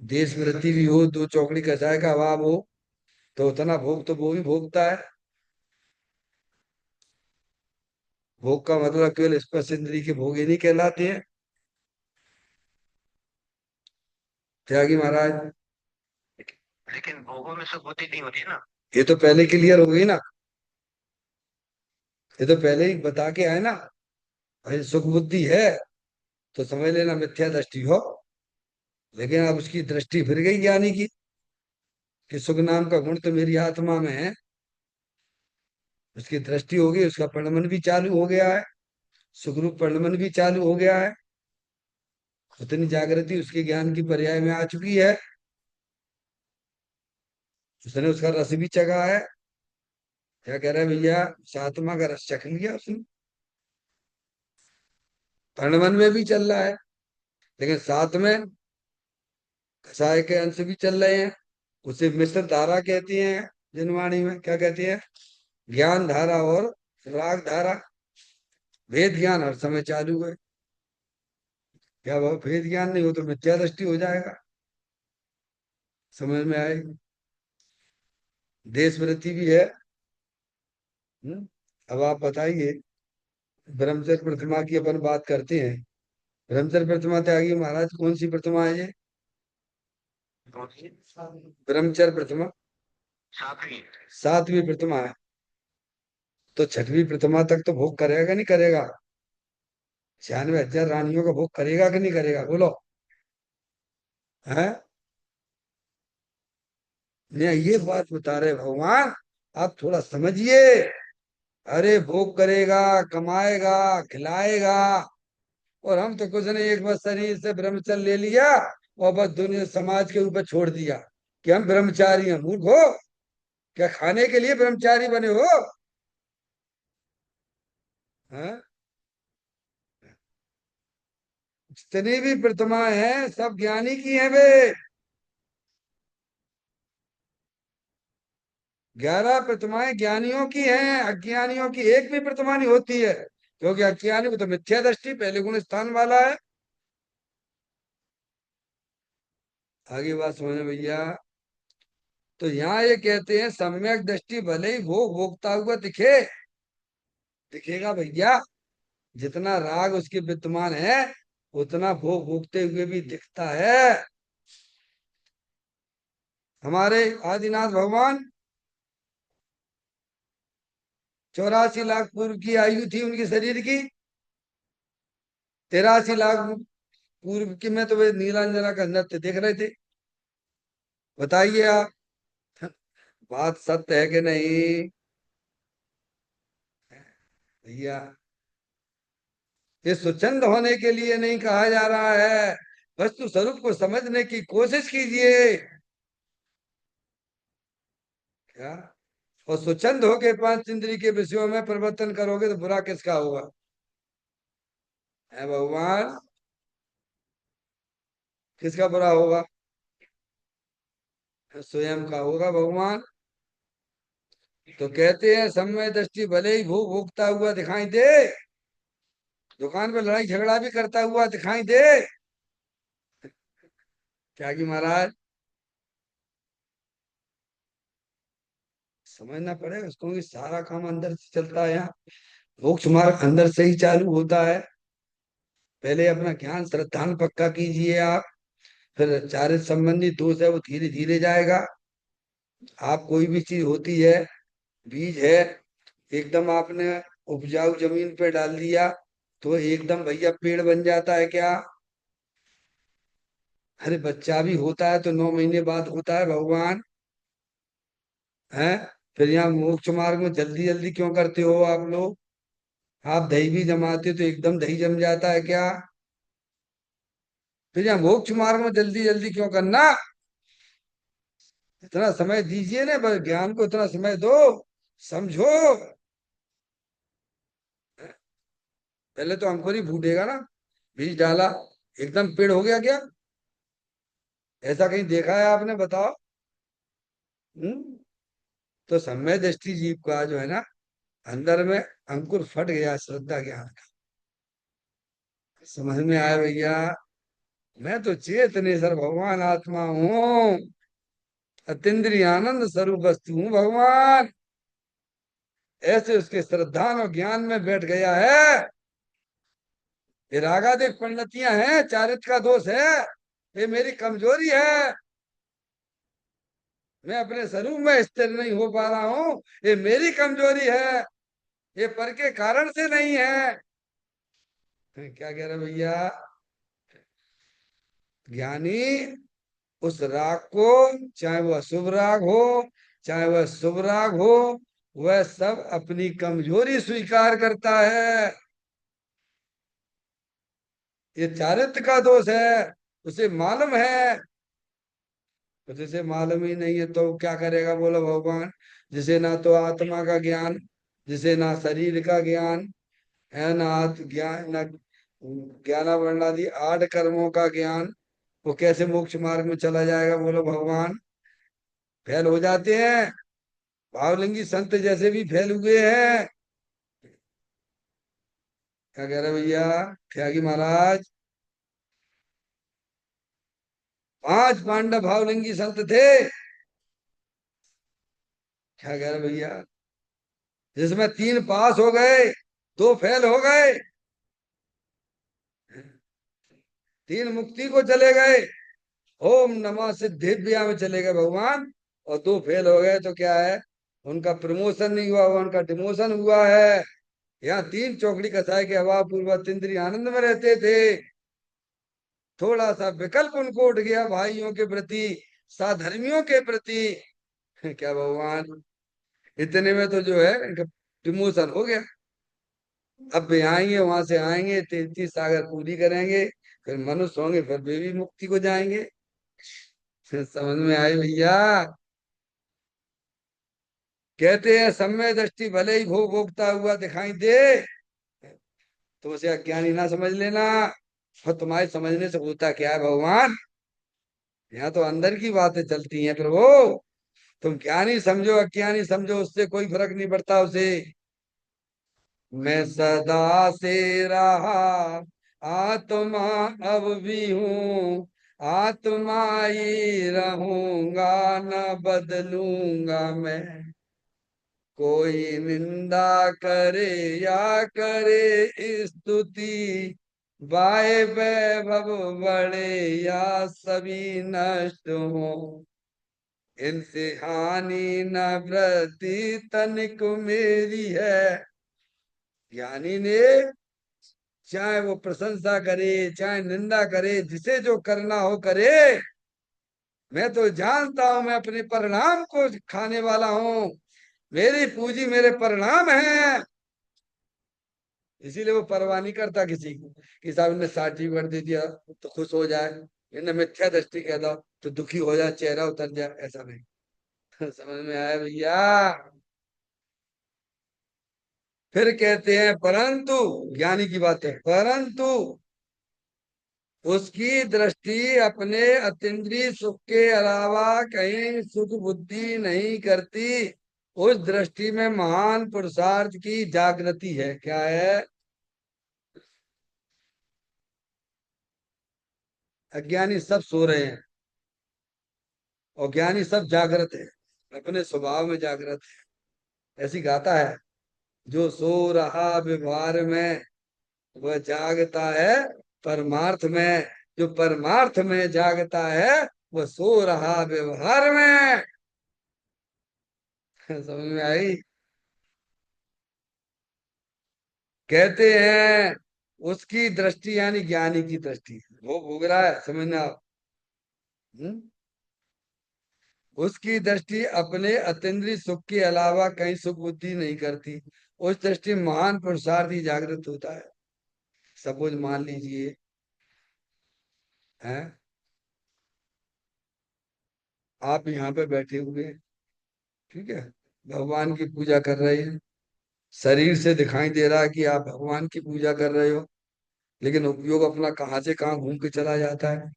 देश वृत्ति भी हो, दो चौकड़ी कसाय का भाव हो, तो उतना भोग तो वो भी भोगता है। भोग का मतलब केवल स्पर्श इंद्रिय के भोग ही नहीं कहलाते हैं। त्यागी महाराज। लेकिन भोगों में सुख बुद्धि नहीं होती ना। ये तो पहले क्लियर हो गई ना, ये तो पहले ही बता के आए ना। भाई सुख बुद्धि है तो समझ लेना मिथ्या दृष्टि हो। लेकिन अब उसकी दृष्टि फिर गई ज्ञानी की, कि सुख नाम का गुण तो मेरी आत्मा में है। उसकी दृष्टि हो गई, उसका परिणमन भी चालू हो गया है, सुखरूप परिणमन भी चालू हो गया है। उतनी जागृति उसके ज्ञान की पर्याय में आ चुकी है। उसने उसका रस भी चखा है। क्या कह रहा है भैया, उस आत्मा का रस चख लिया उसने, परिणमन में भी चल रहा है। लेकिन साथ में कसाय के अंश भी चल रहे हैं। उसे मिश्र धारा कहती हैं, जिनवाणी में क्या कहती है, ज्ञान धारा और राग धारा। भेद ज्ञान हर समय चालू है। क्या वह भेद ज्ञान नहीं हो तो मिथ्या दृष्टि हो जाएगा। समझ में आएगी। देश वृत्ति भी है। अब आप बताइए, ब्रह्मचर्य प्रतिमा की अपन बात करते हैं। ब्रह्मचर्य प्रतिमा त्यागी महाराज कौन सी प्रतिमा है ये? कौन सी? ब्रह्मचर्य प्रतिमा सातवीं। सातवीं प्रतिमा है। तो छठवीं प्रतिमा तक तो भोग करेगा नहीं करेगा? 96,000 रानियों का भोग करेगा कि नहीं करेगा, बोलो। है? नहीं, ये बात बता रहे भगवान, आप थोड़ा समझिए। अरे भोग करेगा, कमाएगा, खिलाएगा। और हम तो कुछ नहीं, एक बस शरीर से ब्रह्मचर्य ले लिया और बस दुनिया समाज के ऊपर छोड़ दिया कि हम ब्रह्मचारी हैं। मूर्ख हो क्या, खाने के लिए ब्रह्मचारी बने हो? हैं? जितनी भी प्रतिमाएं हैं सब ज्ञानी की हैं वे। 11 प्रतिमाएं ज्ञानियों की हैं, अज्ञानियों की एक भी प्रतिमा नहीं होती है। क्योंकि अज्ञानी को तो मिथ्या दृष्टि पहले गुण स्थान वाला है। आगे बात समझे भैया। तो यहाँ ये कहते हैं सम्यक दृष्टि भले ही भोग भोगता हुआ दिखे। दिखेगा भैया, जितना राग उसके विद्यमान है उतना भोग भोगते हुए भी दिखता है। हमारे आदिनाथ भगवान 84 लाख पूर्व की आयु थी उनकी शरीर की। 83 लाख पूर्व की में तो वे नीलांजना का नृत्य देख रहे थे। बताइए आप, बात सत्य है कि नहीं भैया? ये स्वच्छंद होने के लिए नहीं कहा जा रहा है, वस्तु स्वरूप को समझने की कोशिश कीजिए। क्या? और स्वच्छंद होके पांच इंद्रिय के विषयों में परिवर्तन करोगे तो बुरा किसका होगा? है भगवान, किसका बुरा होगा? स्वयं का होगा भगवान। तो कहते हैं समय दृष्टि भले ही भूख भोगता हुआ दिखाई दे, दुकान पे लड़ाई झगड़ा भी करता हुआ दिखाई दे। त्यागी महाराज, समझना पड़ेगा उसको कि सारा काम अंदर से चलता है। यहाँ मोक्ष मार्ग अंदर से ही चालू होता है। पहले अपना ज्ञान श्रद्धान पक्का कीजिए आप, फिर चारित्र संबंधी दोष है वो धीरे धीरे जाएगा। आप कोई भी चीज होती है, बीज है, एकदम आपने उपजाऊ जमीन पे डाल दिया तो एकदम भैया पेड़ बन जाता है क्या? अरे बच्चा भी होता है तो 9 महीने बाद होता है भगवान। है? फिर यहाँ मोक्ष मार्ग में जल्दी जल्दी क्यों करते हो आप लोग? आप दही भी जमाते हो तो एकदम दही जम जाता है क्या? फिर यहाँ मोक्ष मार्ग में जल्दी जल्दी क्यों करना? इतना समय दीजिए ना, बस ज्ञान को इतना समय दो, समझो। पहले तो अंकुर ही फूटेगा ना, बीज डाला एकदम पेड़ हो गया क्या? ऐसा कहीं देखा है आपने, बताओ। हम्म? तो सम्य दृष्टि जीव का जो है ना, अंदर में अंकुर फट गया श्रद्धा ज्ञान का। समझ में आया भैया? मैं तो चेतनेश्वर भगवान आत्मा हूँ, अतीन्द्रिय आनंद स्वरूप वस्तु हूँ भगवान। ऐसे उसके श्रद्धान और ज्ञान में बैठ गया है। ये रागादेव परिणतियां हैं, चारित्र का दोष है, ये मेरी कमजोरी है। मैं अपने स्वरूप में स्थिर नहीं हो पा रहा हूँ, ये मेरी कमजोरी है, ये पर के कारण से नहीं है। क्या कह रहे भैया? ज्ञानी उस राग को, चाहे वह शुभ राग हो चाहे वह शुभ राग हो, वह सब अपनी कमजोरी स्वीकार करता है। ये चारित्र का दोष है, उसे मालूम है। तो जिसे मालूम ही नहीं है तो क्या करेगा बोलो भगवान? जिसे ना तो आत्मा का ज्ञान, जिसे ना शरीर का ज्ञान है, ना ज्ञान, ना ज्ञानावरणादि 8 कर्मों का ज्ञान, वो कैसे मोक्ष मार्ग में चला जाएगा बोलो भगवान? फेल हो जाते हैं। भावलिंगी संत जैसे भी फेल हुए हैं। क्या कह रहे भैया त्यागी महाराज? 5 पांडव भावलिंगी संत थे। क्या कह रहे भैया? जिसमें 3 पास हो गए, 2 फेल हो गए। 3 मुक्ति को चले गए, ओम नमः सिद्धिव्या में चले गए भगवान। और 2 फेल हो गए तो क्या है? उनका प्रमोशन नहीं हुआ, उनका डिमोशन हुआ है। यहाँ 3 चौकड़ी कसाई के हवा पूर्वक इंद्रिय आनंद में रहते थे। थोड़ा सा विकल्प उनको उठ गया भाइयों के प्रति, साधर्मियों के प्रति। क्या भगवान, इतने में तो जो है इनका डिमोशन हो गया। अब भी आएंगे, वहां से आएंगे, 33 सागर पूरी करेंगे, फिर मनुष्य होंगे, फिर वे भी मुक्ति को जाएंगे। फिर समझ में आए भैया? कहते हैं सम्यक दृष्टि भले ही भोग भोगता हुआ दिखाई दे, तो उसे अज्ञानी ना समझ लेना। और तुम्हारे समझने से होता क्या है भगवान? यहाँ तो अंदर की बातें चलती हैं प्रभु। तुम ज्ञानी समझो अज्ञानी समझो, उससे कोई फर्क नहीं पड़ता उसे। मैं सदा से रहा आत्मा, अब भी हूँ आत्मा ही रहूंगा, न बदलूंगा मैं। कोई निंदा करे या करे स्तुति, बाय वैभव बड़े या सभी नष्ट हो, इनसे हानि न वृद्धि तनिक मेरी है। ज्ञानी ने चाहे वो प्रशंसा करे चाहे निंदा करे, जिसे जो करना हो करे, मैं तो जानता हूं मैं अपने परिणाम को खाने वाला हूं। मेरी पूंजी मेरे परिणाम है। इसीलिए वो परवाह नहीं करता किसी की कि साहब ने सर्टिफिकेट दे दिया तो खुश हो जाए, इन्हें मिथ्या दृष्टि कह दो तो दुखी हो जाए, चेहरा उतर जाए, ऐसा नहीं। समझ में आया भैया? फिर कहते हैं परंतु, ज्ञानी की बात है, परंतु उसकी दृष्टि अपने अतीन्द्रिय सुख के अलावा कहीं सुख बुद्धि नहीं करती। उस दृष्टि में महान पुरुषार्थ की जागृति है। क्या है? अज्ञानी सब सो रहे हैं और ज्ञानी सब जागृत है, अपने स्वभाव में जागृत है। ऐसी गाता है, जो सो रहा व्यवहार में वह जागता है परमार्थ में, जो परमार्थ में जागता है वह सो रहा व्यवहार में। समझ में आई? कहते हैं उसकी दृष्टि यानी ज्ञानी की दृष्टि, वो भोग रहा है, समझना आप। हम्म? उसकी दृष्टि अपने अतीन्द्रिय सुख के अलावा कहीं सुख बुद्धि नहीं करती। उस दृष्टि में महान पुरुषार्थ ही जागृत होता है। सपोज मान लीजिए, हैं, आप यहाँ पे बैठे हुए हैं, ठीक है, भगवान की पूजा कर रहे हैं। शरीर से दिखाई दे रहा है कि आप भगवान की पूजा कर रहे हो, लेकिन उपयोग अपना कहाँ से कहाँ घूम के चला जाता है।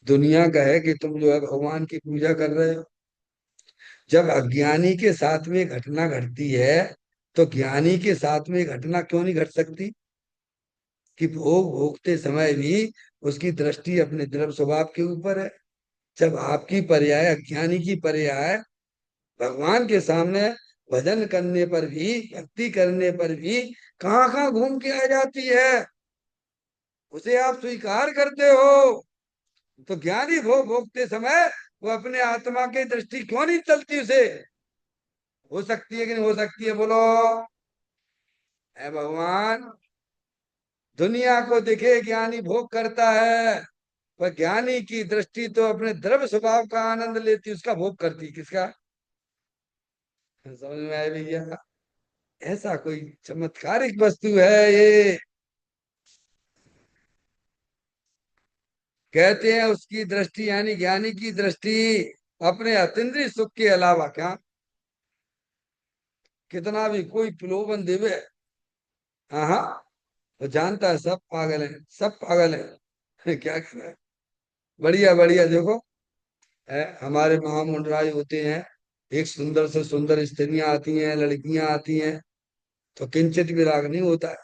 दुनिया कहे कि तुम जो है भगवान की पूजा कर रहे हो। जब अज्ञानी के साथ में घटना घटती है, तो ज्ञानी के साथ में घटना क्यों नहीं घट सकती? कि भोग भोगते समय भी उसकी दृष्टि अपने द्रव्य स्वभाव के ऊपर है। जब आपकी पर्याय अज्ञानी की पर्याय भगवान के सामने भजन करने पर भी, भक्ति करने पर भी कहाँ कहाँ घूम के आ जाती है, उसे आप स्वीकार करते हो। तो ज्ञानी भोग भोगते समय वो अपने आत्मा की दृष्टि क्यों नहीं चलती उसे? हो सकती है कि नहीं हो सकती है बोलो? है भगवान? दुनिया को दिखे ज्ञानी भोग करता है, पर ज्ञानी की दृष्टि तो अपने द्रव्य स्वभाव का आनंद लेती, उसका भोग करती। किसका? समझ में आया भैया? ऐसा कोई चमत्कारिक वस्तु है ये। कहते हैं उसकी दृष्टि यानी ज्ञानी की दृष्टि अपने अतीन्द्रिय सुख के अलावा, क्या कितना भी कोई प्रलोभन देवे, हाँ हाँ, वो जानता है सब पागल है, सब पागल है। क्या कर रहा है? बढ़िया बढ़िया, देखो हमारे महामुंडराज होते हैं, एक सुंदर से सुंदर स्त्रियां आती हैं, लड़कियां आती हैं, तो किंचित भी राग नहीं होता है।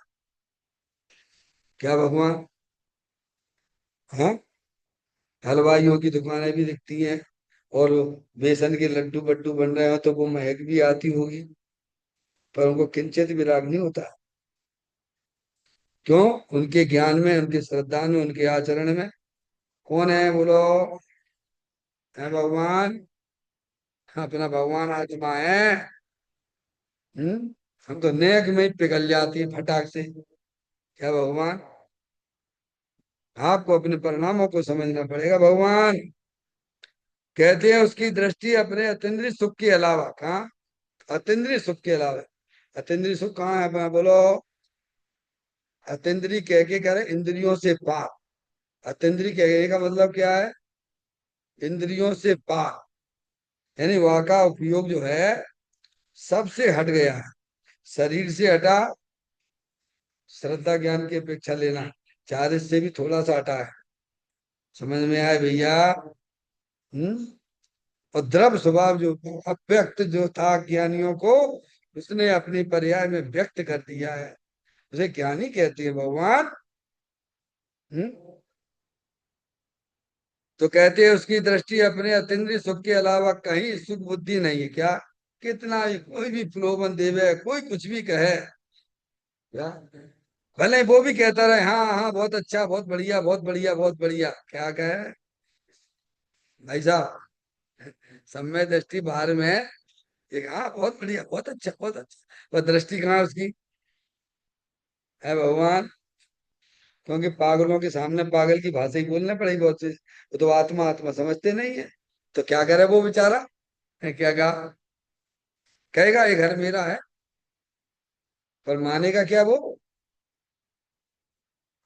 क्या भगवान? हाँ, हलवाइयों की दुकानें भी दिखती हैं, और बेसन के लड्डू बड्डू बन रहे हो तो वो महक भी आती होगी, पर उनको किंचित भी राग नहीं होता। क्यों? उनके ज्ञान में, उनके श्रद्धा में, उनके आचरण में। कौन है बोलो? है भगवान। अपना भगवान आत्मा है। हम्म। हम तो नेक में ही पिघल जाती है फटाक से। क्या भगवान? आपको अपने परिणामों को समझना पड़ेगा भगवान। कहते हैं उसकी दृष्टि अपने अतीन्द्रिय सुख के अलावा, कहाँ? अतीन्द्रिय सुख के अलावा। अतीन्द्रिय सुख कहाँ है अपना बोलो? अतीन्द्रिय कह के कह रहे इंद्रियों से पार। अतीन्द्रिय कहने का मतलब क्या है? इंद्रियों से पार, यानी वहां का उपयोग जो है सबसे हट गया है। शरीर से हटा, श्रद्धा ज्ञान की अपेक्षा लेना, चार से भी थोड़ा सा हटा है। समझ में आए भैया? हम्म। और द्रव्य स्वभाव जो अव्यक्त जो था ज्ञानियों को, उसने अपनी पर्याय में व्यक्त कर दिया है। उसे ज्ञानी कहते हैं भगवान। हम्म। तो कहते हैं उसकी दृष्टि अपने अतीन्द्रिय सुख के अलावा कहीं सुख बुद्धि नहीं है। क्या? कितना ही कोई भी प्रलोभन देवे, कोई कुछ भी कहे, क्या भले वो भी कहता रहे हाँ हाँ बहुत अच्छा, बहुत बढ़िया, बहुत बढ़िया, बहुत बढ़िया, क्या कहे भाई साहब? सम्यक दृष्टि बाहर में है, एक हाँ बहुत बढ़िया, बहुत अच्छा, बहुत अच्छा, पर दृष्टि कहाँ है उसकी? है भगवान। क्योंकि पागलों के सामने पागल की भाषा ही बोलना पड़ेगी बहुत चीज, वो तो आत्मा आत्मा समझते नहीं है। तो क्या करे वो बेचारा? है क्या कहा? कहेगा ये घर मेरा है, पर मानेगा क्या वो?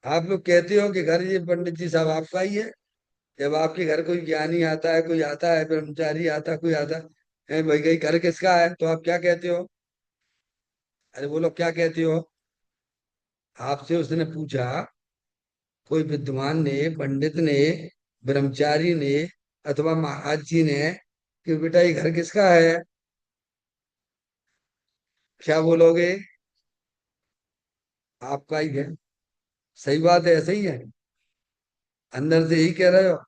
आप लोग कहते हो कि घर ये पंडित जी साहब आपका ही है। जब आपके घर कोई ज्ञानी आता है, कोई आता है, ब्रह्मचारी आता है, कोई आता है भाई भाई घर किसका है, तो आप क्या कहते हो? अरे बोलो क्या कहते हो? आपसे उसने पूछा, कोई विद्वान ने, पंडित ने, ब्रह्मचारी ने, अथवा महाराज जी ने, कि बेटा ये घर किसका है? क्या बोलोगे? आपका ही है। सही बात है, ऐसे ही है। अंदर से ही कह रहे हो।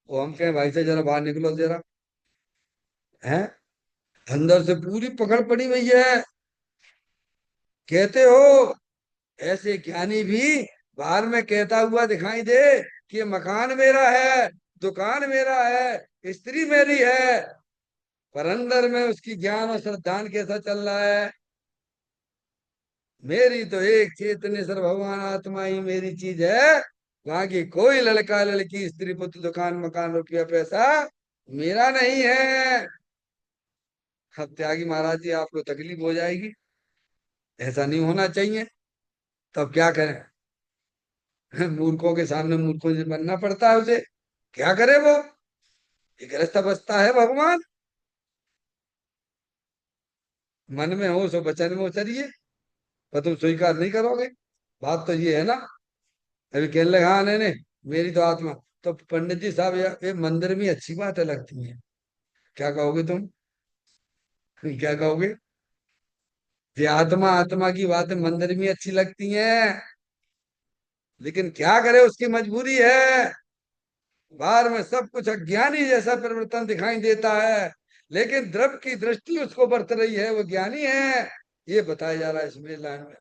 वो हम कहें भाई से जरा बाहर निकलो जरा, है अंदर से पूरी पकड़ पड़ी हुई है। कहते हो ऐसे ज्ञानी भी बाहर में कहता हुआ दिखाई दे कि ये मकान मेरा है, दुकान मेरा है, स्त्री मेरी है, पर अंदर में उसकी ज्ञान और श्रद्धान कैसा चल रहा है? मेरी तो एक चेतनेश्वर भगवान आत्मा ही मेरी चीज है। वहां की कोई लड़का लड़की स्त्री पुत्र दुकान मकान रुपया पैसा मेरा नहीं है। अब त्यागी महाराज जी आपको तकलीफ हो जाएगी, ऐसा नहीं होना चाहिए। तब क्या करें? मूर्खों के सामने मूर्खों से बनना पड़ता है उसे। क्या करे वो? ये गृहस्थ अवस्था है भगवान। मन में हो सो वचन में उतरिए, पर तुम स्वीकार नहीं करोगे। बात तो ये है ना। अभी कहने लगे हाँ नहीं नहीं मेरी तो आत्मा। तो पंडित जी साहब ये मंदिर में अच्छी बातें लगती हैं, क्या कहोगे तुम? क्या कहोगे? ये आत्मा आत्मा की बातें मंदिर में अच्छी लगती हैं, लेकिन क्या करे उसकी मजबूरी है। बाहर में सब कुछ अज्ञानी जैसा परिवर्तन दिखाई देता है, लेकिन द्रव्य की दृष्टि उसको बरत रही है, वो ज्ञानी है। ये बताया जा रहा है इसमें लाइन में।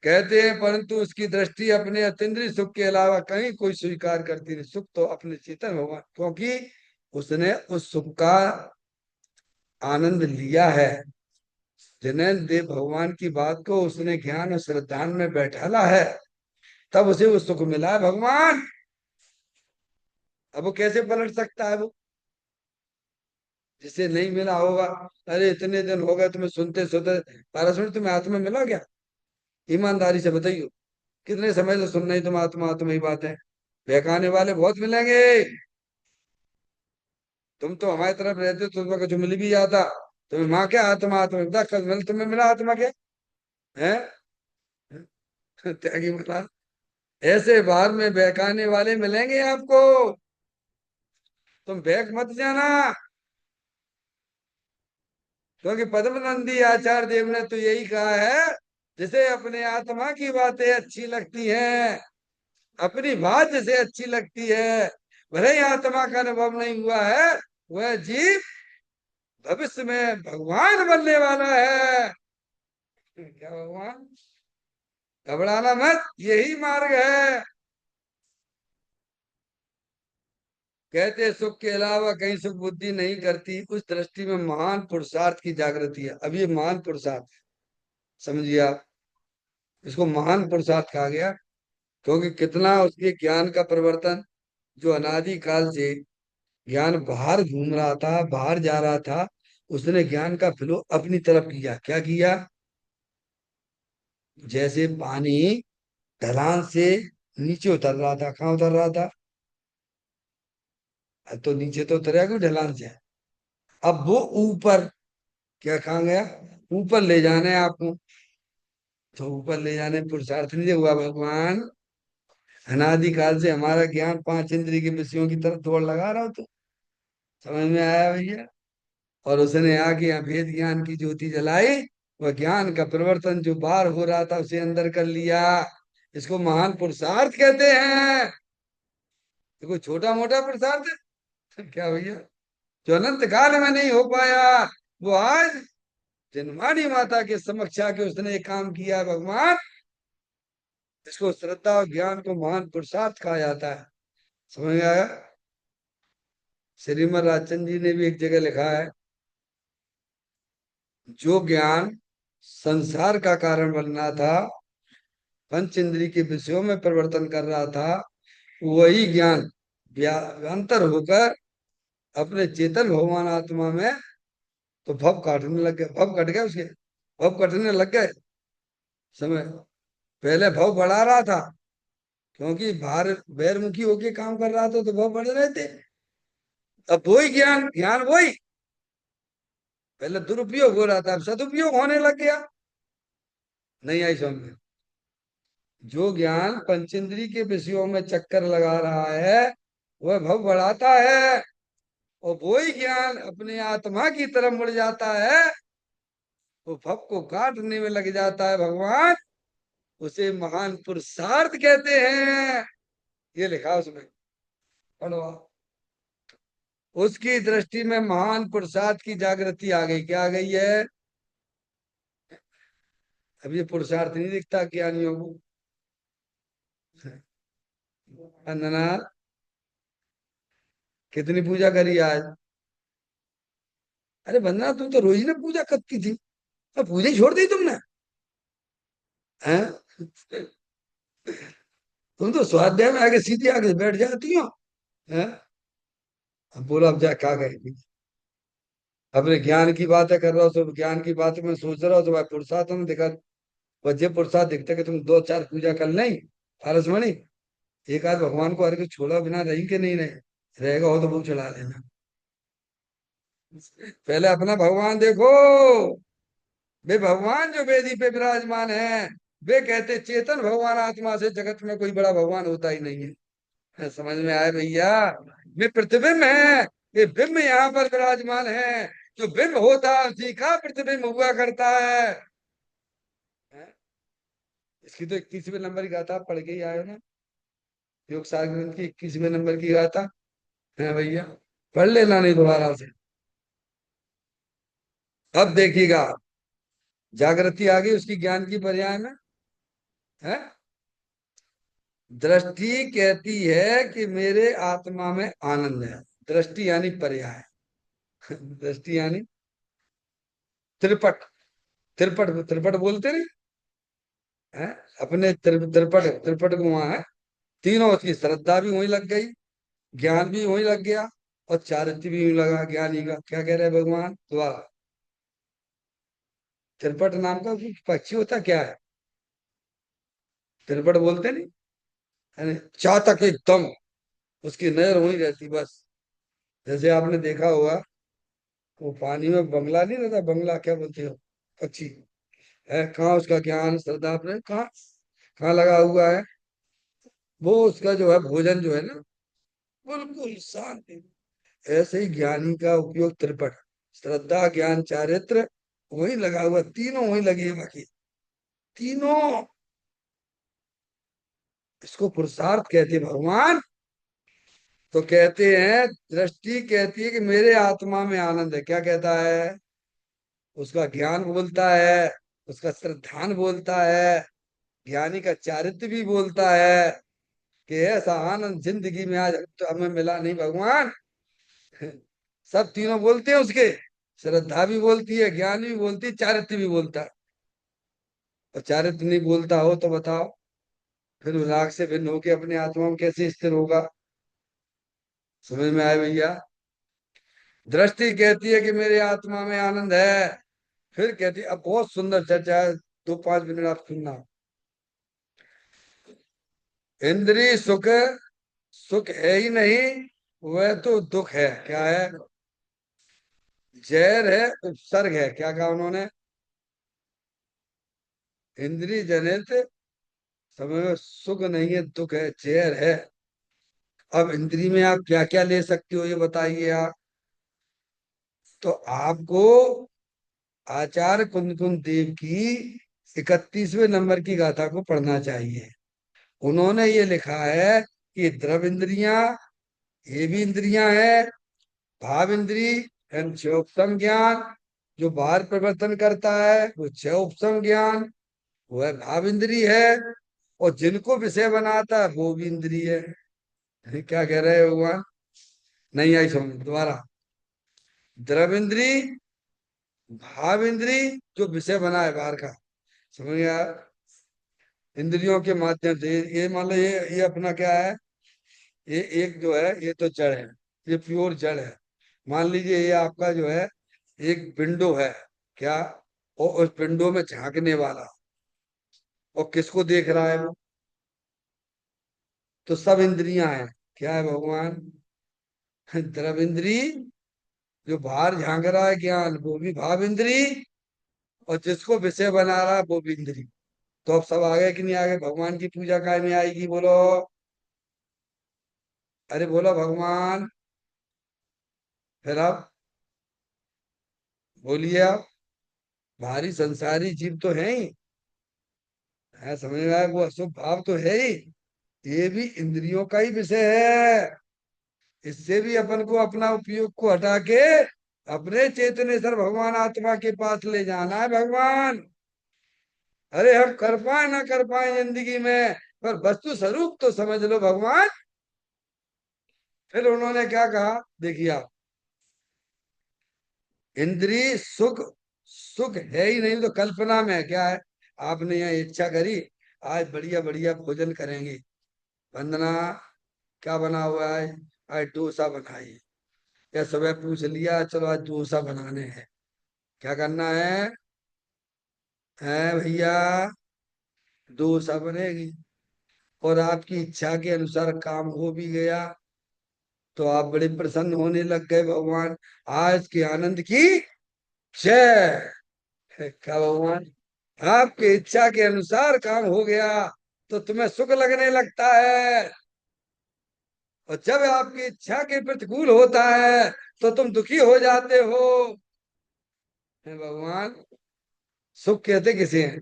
कहते हैं परंतु उसकी दृष्टि अपने अतीन्द्रिय सुख के अलावा कहीं कोई स्वीकार करती नहीं। सुख तो अपने चेतन भगवान, क्योंकि उसने उस सुख का आनंद लिया है। जिन्हें देव भगवान की बात को उसने ज्ञान और श्रद्धा में बैठाला है, तब उसे वो सुख मिला है भगवान। अब वो कैसे पलट सकता है वो, जिसे नहीं मिला होगा। अरे इतने दिन हो गए तुम्हें सुनते सुनते, 12 मिनट तुम्हें आत्मा मिला क्या? ईमानदारी से बताइयो, कितने समय से सुन रही तुम आत्मा आत्मा ही बातें। बहकाने वाले बहुत मिलेंगे। तुम तो हमारी तरफ रहते हो, तुम्हें कुछ मिल भी जाता। तुम्हें माँ क्या आत्मा आत्मा बता, कल मिल तुम्हें मिला आत्मा क्या है? त्यागी मिला। ऐसे बाहर में बहकाने वाले मिलेंगे आपको। तुम बहक मत जाना। क्योंकि पद्म नंदी आचार्य देव ने तो यही कहा है, जिसे अपने आत्मा की बातें अच्छी लगती हैं, अपनी बात जिसे अच्छी लगती है, भले ही आत्मा का अनुभव नहीं हुआ है, वह जीव भविष्य में भगवान बनने वाला है। क्या भगवान? घबराना मत, यही मार्ग है। कहते सुख के अलावा कहीं सुख बुद्धि नहीं करती, उस दृष्टि में महान पुरुषार्थ की जागृति है। अब ये महान पुरुषार्थ समझिए आप, इसको महान पुरुषार्थ कहा गया। क्योंकि कितना उसके ज्ञान का परिवर्तन, जो अनादि काल से ज्ञान बाहर घूम रहा था, बाहर जा रहा था, उसने ज्ञान का फ्लो अपनी तरफ किया। क्या किया? जैसे पानी ढलान से नीचे उतर रहा था, कहाँ उतर रहा था? तो नीचे तो उतरेगा क्यों, ढलान से। अब वो ऊपर, क्या कहाँ गया? ऊपर ले जाने आपको। तो ऊपर ले जाने पुरुषार्थ नहीं हुआ भगवान। अनादि काल से हमारा ज्ञान पांच इंद्रिय के विषयों की तरफ दौड़ लगा रहा हो, तो समझ में आया भैया? और उसने आके यहाँ भेद ज्ञान की ज्योति जलाई। वह ज्ञान का परिवर्तन जो बाहर हो रहा था उसे अंदर कर लिया। इसको महान पुरुषार्थ कहते हैं। ये कोई छोटा मोटा पुरुषार्थ है क्या भैया? जो अनंत काल में नहीं हो पाया, वो आज जन्मानी माता के समक्ष आके उसने एक काम किया भगवान। इसको श्रद्धा और ज्ञान को महान पुरुषार्थ कहा जाता है। समझ में आया? श्रीमद राजचंद जी ने भी एक जगह लिखा है, जो ज्ञान संसार का कारण बन रहा था, पंच इंद्रिय के विषयों में परिवर्तन कर रहा था, वही ज्ञान अंतर होकर अपने चेतन भगवान आत्मा में तो भव काटने लग गए। भव कट गए उसके, भव कटने लग गए। समय पहले भव बढ़ा रहा था, क्योंकि बाहर बहिर्मुखी होके काम कर रहा था, तो भव बढ़ रहे थे। अब वही ज्ञान, ज्ञान वही, पहले दुरुपयोग हो रहा था, अब सदुपयोग होने लग गया। नहीं आई समझ में? जो ज्ञान पंचेंद्रिय के विषयों में चक्कर लगा रहा है, वह भव बढ़ाता है। और वही ज्ञान अपने आत्मा की तरफ मुड़ जाता है, वो भव को काटने में लग जाता है भगवान। उसे महान पुरुषार्थ कहते हैं। ये लिखा उसमें, पढ़ो आप। उसकी दृष्टि में महान पुरुषार्थ की जागृति आ गई। क्या आ गई है? अब ये पुरुषार्थ नहीं दिखता ज्ञानियों को। अंजना, कितनी पूजा करी आज? अरे वंदना, तुम तो रोज ही ना पूजा करती थी, अब पूजा ही छोड़ दी तुमने? हैं? तुम तो स्वाध्याय में आगे सीधी आगे बैठ जाती हो। हैं? अब बोलो, अब जा क्या करेगी? अपने ज्ञान की बातें कर रहा हो, तो ज्ञान की बात में सोच रहा हो, तो भाई पुरुषार्थ में दिखा। वजह पुरुषार्थ दिखता कि तुम दो चार पूजा कर नहीं, पारसमणि। एक आध भगवान को हर के छोड़ा बिना रही के नहीं रहे, रहेगा हो तो वो चढ़ा लेना। पहले अपना भगवान देखो। वे भगवान जो वेदी पे विराजमान है, वे कहते चेतन भगवान आत्मा से जगत में कोई बड़ा भगवान होता ही नहीं है। समझ में आया भैया? वे प्रतिबिंब है, ये बिंब यहाँ पर विराजमान है। जो बिंब होता है उसी का प्रतिबिंब हुआ करता है। हैं? इसकी तो 21वें नंबर की गाथा आप पढ़ के ही आए हो ना, योग सागर ग्रंथ की 21वें नंबर की गाथा है भैया। पढ़ लेना नहीं दोबारा से। अब देखिएगा, जागृति आ गई उसकी ज्ञान की पर्याय में। है? दृष्टि कहती है कि मेरे आत्मा में आनंद है। दृष्टि यानी पर्याय। दृष्टि यानी त्रिपट। त्रिपट त्रिपट बोलते नहीं है। अपने त्रिपट त्रिपट को वहां है। तीनों, उसकी श्रद्धा भी वहीं लग गई, ज्ञान भी वहीं लग गया, और चारित्र्य भी वहीं लगा ज्ञानी का। क्या कह रहे हैं भगवान द्वारा? त्रिपट नाम का पक्षी होता क्या है? त्रिपट बोलते नहीं, यानी चातक एकदम, उसकी नजर वहीं रहती बस। जैसे आपने देखा होगा, वो पानी में बंगला नहीं रहता, बंगला क्या बोलते हो, पक्षी है, कहाँ उसका ज्ञान श्रद्धा अपने कहाँ कहाँ लगा हुआ है? वो उसका जो है भोजन जो है ना, बिल्कुल शांति। ऐसे ही ज्ञानी का उपयोग त्रिपट, श्रद्धा ज्ञान चारित्र, वही लगा हुआ, तीनों वही लगे हैं बाकी, तीनों। इसको पुरुषार्थ कहते हैं भगवान। तो कहते हैं, दृष्टि कहती है कि मेरे आत्मा में आनंद है। क्या कहता है? उसका ज्ञान बोलता है, उसका श्रद्धान बोलता है, ज्ञानी का चारित्र भी बोलता है कि ऐसा आनंद जिंदगी में आज तो हमें मिला नहीं भगवान। सब तीनों बोलते हैं उसके। श्रद्धा भी बोलती है, ज्ञान भी बोलती है, चारित्र भी बोलता है। और चारित्र नहीं बोलता हो तो बताओ, फिर वो राग से भिन्न होके अपने आत्मा में कैसे स्थिर होगा? समझ में आए भैया? दृष्टि कहती है कि मेरे आत्मा में आनंद है। फिर कहती है, अब बहुत सुंदर चर्चा है, 2-5 मिनट आप सुनना। इंद्रिय सुख, सुख है ही नहीं, वह तो दुख है। क्या है? जहर है, उपसर्ग है। क्या कहा उन्होंने? इंद्रिय जनित समय में सुख नहीं है, दुख है, जहर है। अब इंद्रिय में आप क्या क्या ले सकते हो, ये बताइए आप। तो आपको आचार्य कुंद कुंद देव की 31वें नंबर की गाथा को पढ़ना चाहिए। उन्होंने ये लिखा है कि द्रव इंद्रियां, ये भी इंद्रियां है। भाव इंद्री एंड छह उपसम ज्ञान, जो बाहर प्रवर्तन करता है वो छह उपसम ज्ञान, वह भाव इंद्री है। और जिनको विषय बनाता है वो भी इंद्री है। क्या कह रहे हैं भगवान? नहीं आई समझ, दोबारा। द्रव इंद्री, भाव इंद्री, जो विषय बना है बाहर का, समझ गया? इंद्रियों के माध्यम से ये मान लो, ये अपना क्या है? ये एक जो है, ये तो जड़ है, ये प्योर जड़ है। मान लीजिए ये आपका जो है एक विंडो है, क्या? और उस विंडो में झांकने वाला, और किसको देख रहा है वो? तो सब इंद्रियां हैं। क्या है भगवान? द्रव इंद्री, जो बाहर झांक रहा है ज्ञान, वो भी भाव इंद्री, और जिसको विषय बना रहा है वो भी इंद्री। तो अब सब आ गए कि नहीं आ गए? भगवान की पूजा काय में आएगी, बोलो? अरे बोलो भगवान। फिर आप बोलिए आप। भारी संसारी जीव तो है ही है, समझ में आया? वो अशुभ भाव तो है ही, ये भी इंद्रियों का ही विषय है। इससे भी अपन को अपना उपयोग को हटा के अपने चेतनेश्वर भगवान आत्मा के पास ले जाना है भगवान। अरे हम कर पाए ना कर पाए जिंदगी में, पर वस्तु स्वरूप तो समझ लो भगवान। फिर उन्होंने क्या कहा, देखिए आप। इंद्रिय सुख, सुख है ही नहीं तो कल्पना में है। क्या है? आपने यहाँ इच्छा करी, आज बढ़िया बढ़िया भोजन करेंगे। वंदना, क्या बना हुआ है? आज डोसा बनाइए। या सुबह पूछ लिया, चलो आज डोसा बनाने हैं। क्या करना है भैया? डोसा बनेगी। और आपकी इच्छा के अनुसार काम हो भी गया, तो आप बड़े प्रसन्न होने लग गए भगवान। आज के आनंद की जय। क्या भगवान? आपकी इच्छा के अनुसार काम हो गया तो तुम्हें सुख लगने लगता है, और जब आपकी इच्छा के प्रतिकूल होता है तो तुम दुखी हो जाते हो। हे भगवान, सुख कहते किसे हैं?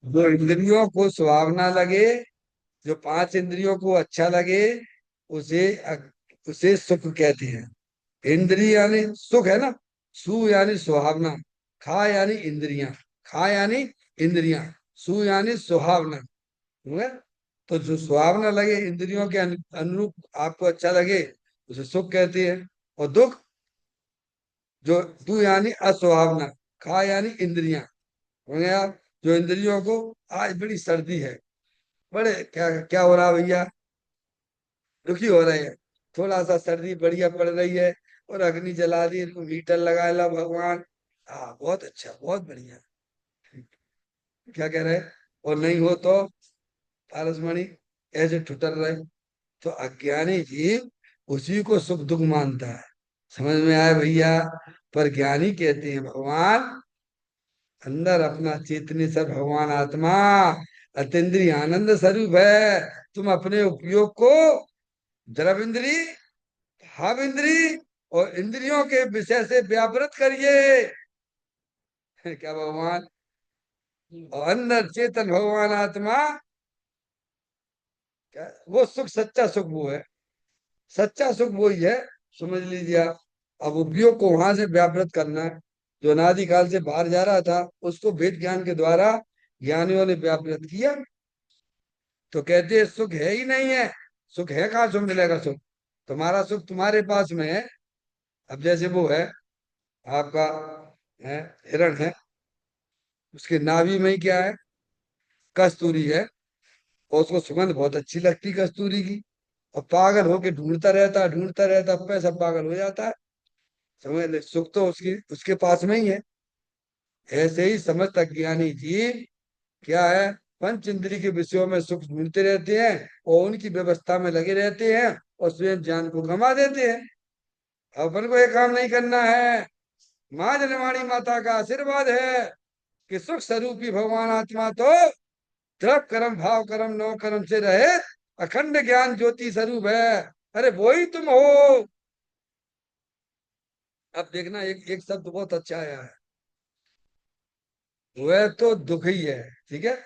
जो इंद्रियों को सुहावना लगे, जो 5 इंद्रियों को अच्छा लगे, उसे उसे सुख कहते हैं। इंद्रिय यानी सुख है ना, सु यानी सुहावना, खा यानी इंद्रियां, खा यानी इंद्रियां, सु यानी सुहावना, हुआ? तो जो सुहावना लगे, इंद्रियों के अनुरूप आपको अच्छा लगे, उसे सुख कहते हैं। और दुख, जो दु यानी असुहावना, खा यानी इंद्रियां, होंगे आप, जो इंद्रियों को, आज बड़ी सर्दी है, बड़े क्या क्या हो रहा है भैया, दुखी हो रहे हैं, थोड़ा सा सर्दी बढ़िया पड़ रही है, और अग्नि जला दी, इनको हीटर लगा ला भगवान। हाँ बहुत अच्छा, बहुत बढ़िया। क्या कह रहे हैं? और नहीं हो तो पारसमणि ऐसे ठुटर रहे। तो अज्ञानी जीव उसी को सुख दुख मानता है। समझ में आया भैया? पर ज्ञानी कहते हैं भगवान अंदर अपना चेतने से भगवान आत्मा अतीन्द्रिय आनंद स्वरूप है। तुम अपने उपयोग को जरब इंद्री, भाव इंद्री और इंद्रियों के विषय से व्यापृत करिए। क्या भगवान? और अंदर चेतन भगवान आत्मा, क्या वो सुख, सच्चा सुख वो है, सच्चा सुख वो ही है। समझ लीजिए आप। अब उपयोग को वहां से व्यापृत करना है, जो अनादि काल से बाहर जा रहा था, उसको वेद ज्ञान के द्वारा ज्ञानियों ने व्यापृत किया। तो कहते हैं सुख है ही नहीं है। सुख है कहाँ से मिलेगा सुख? तुम्हारा सुख तुम्हारे पास में है। अब जैसे वो है आपका, है, हिरण है, उसके नाभि में ही क्या है? कस्तूरी है, और उसको सुगंध बहुत अच्छी लगती कस्तूरी की, और पागल होके ढूंढता रहता, पैसा पागल हो जाता है। समझ ले, सुख तो उसकी उसके पास में ही है। ऐसे ही समस्त अज्ञानी जीव क्या है? पंच इंद्रिय के विषयों में सुख ढूंढते रहते हैं, और उनकी व्यवस्था में लगे रहते हैं, और स्वयं ज्ञान को गंवा देते हैं। अपन को ये काम नहीं करना है। माँ जनवाणी माता का आशीर्वाद है कि सुख स्वरूपी भगवान आत्मा तो दृढ़ कर्म भाव कर्म नो कर्म से रहे अखंड ज्ञान ज्योति स्वरूप है। अरे वो ही तुम हो। अब देखना, एक एक शब्द बहुत अच्छा आया है, वह तो दुख ही है। ठीक है,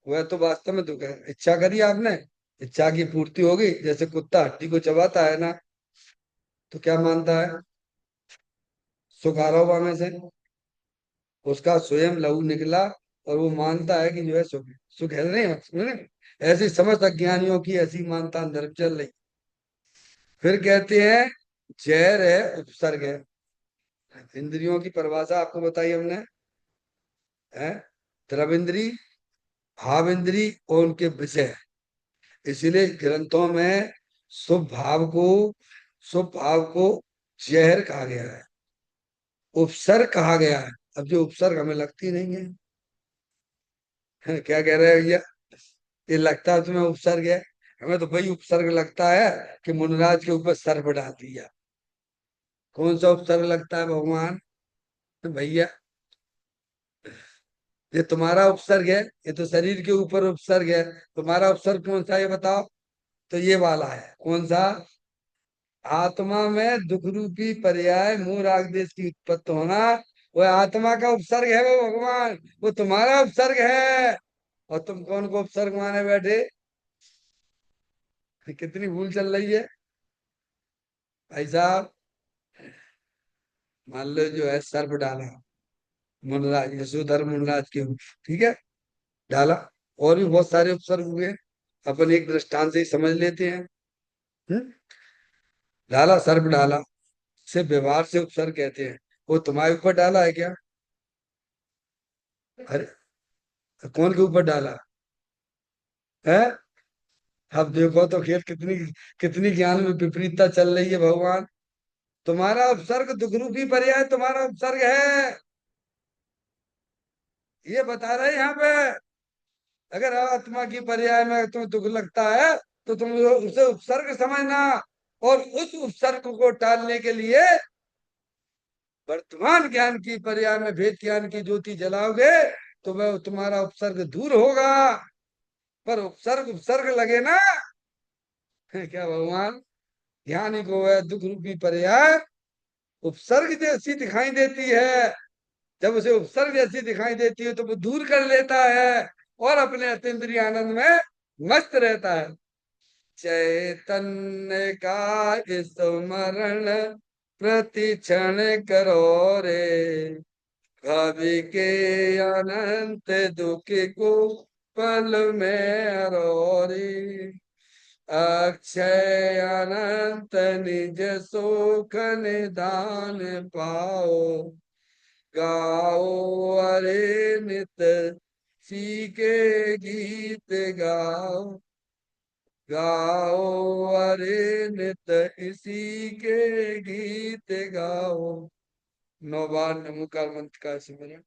वह तो वास्तव में दुख है। इच्छा करी आपने, इच्छा की पूर्ति होगी। जैसे कुत्ता हड्डी को चबाता है ना, तो क्या मानता है? सुख आ रहा होगा में से, उसका स्वयं लहू निकला, और वो मानता है कि जो है सुख, सुख है नहीं, नहीं? ऐसी समस्त अज्ञानियों की ऐसी मानता अंदर चल रही। फिर कहते हैं जहर है, उपसर्ग है। इंद्रियों की परिभाषा आपको बताई हमने, है द्रविंद्री, भावेंद्री और उनके विषय। इसीलिए ग्रंथों में शुभ भाव को, शुभ भाव को जहर कहा गया है, उपसर्ग कहा गया है। अब जो उपसर्ग हमें लगती नहीं है, क्या कह रहे हैं भैया? ये लगता है तुम्हें उपसर्ग है? हमें तो भाई उपसर्ग लगता है कि मुनराज के ऊपर सर्प डाल दिया। कौन सा उपसर्ग लगता है भगवान? तो भैया ये तुम्हारा उपसर्ग है, ये तो शरीर के ऊपर उपसर्ग है। तुम्हारा उपसर्ग कौन सा है ये बताओ? तो ये वाला है, कौन सा? आत्मा में दुख रूपी पर्याय मूल राग देश की उत्पत्ति होना, वह आत्मा का उपसर्ग है, वो भगवान, वो तुम्हारा उपसर्ग है। और तुम कौन को उपसर्ग माने बैठे? कितनी भूल चल रही है भाई साहब। मान लो जो है सर्प डाला मुनराज, यशोधर मुनराज के ऊपर, ठीक है, डाला। और भी बहुत सारे उपसर्ग हुए, अपन एक दृष्टांत से ही समझ लेते हैं। हम्म? डाला, सर्प डाला, से व्यवहार से उपसर्ग कहते हैं। वो तुम्हारे ऊपर डाला है क्या? अरे कौन के ऊपर डाला है? अब देखो तो खेल कितनी कितनी ज्ञान में विपरीतता चल रही है भगवान। तुम्हारा उपसर्ग दुख रूपी पर्याय तुम्हारा उपसर्ग है, ये बता रहे हैं यहाँ पे। अगर आत्मा की पर्याय में तुम्हें दुख लगता है, तो तुम उसे उपसर्ग समझना, और उस उपसर्ग को टालने के लिए वर्तमान ज्ञान की पर्याय में भेद ज्ञान की ज्योति जलाओगे, तो वह तुम्हारा उपसर्ग दूर होगा। पर उपसर्ग उपसर्ग लगे ना, क्या भगवान? ध्यान को वह दुख रूपी पर्याय उपसर्ग जैसी दिखाई देती है। जब उसे उपसर्ग जैसी दिखाई देती है, तो वो दूर कर लेता है, और अपने अतीन्द्रिय आनंद में मस्त रहता है। चैतन्य का स्मरण प्रति क्षण करो रे, कवि के अनंत दुख को पल में हरो रे। अक्षय अनंत निज सुख निधान पाओ। गाओ अरे नित सीके गीत गाओ। गाओ अरे नित इसी के गीत गाओ। 9 बार नमोकार मंत्र का सिमरन।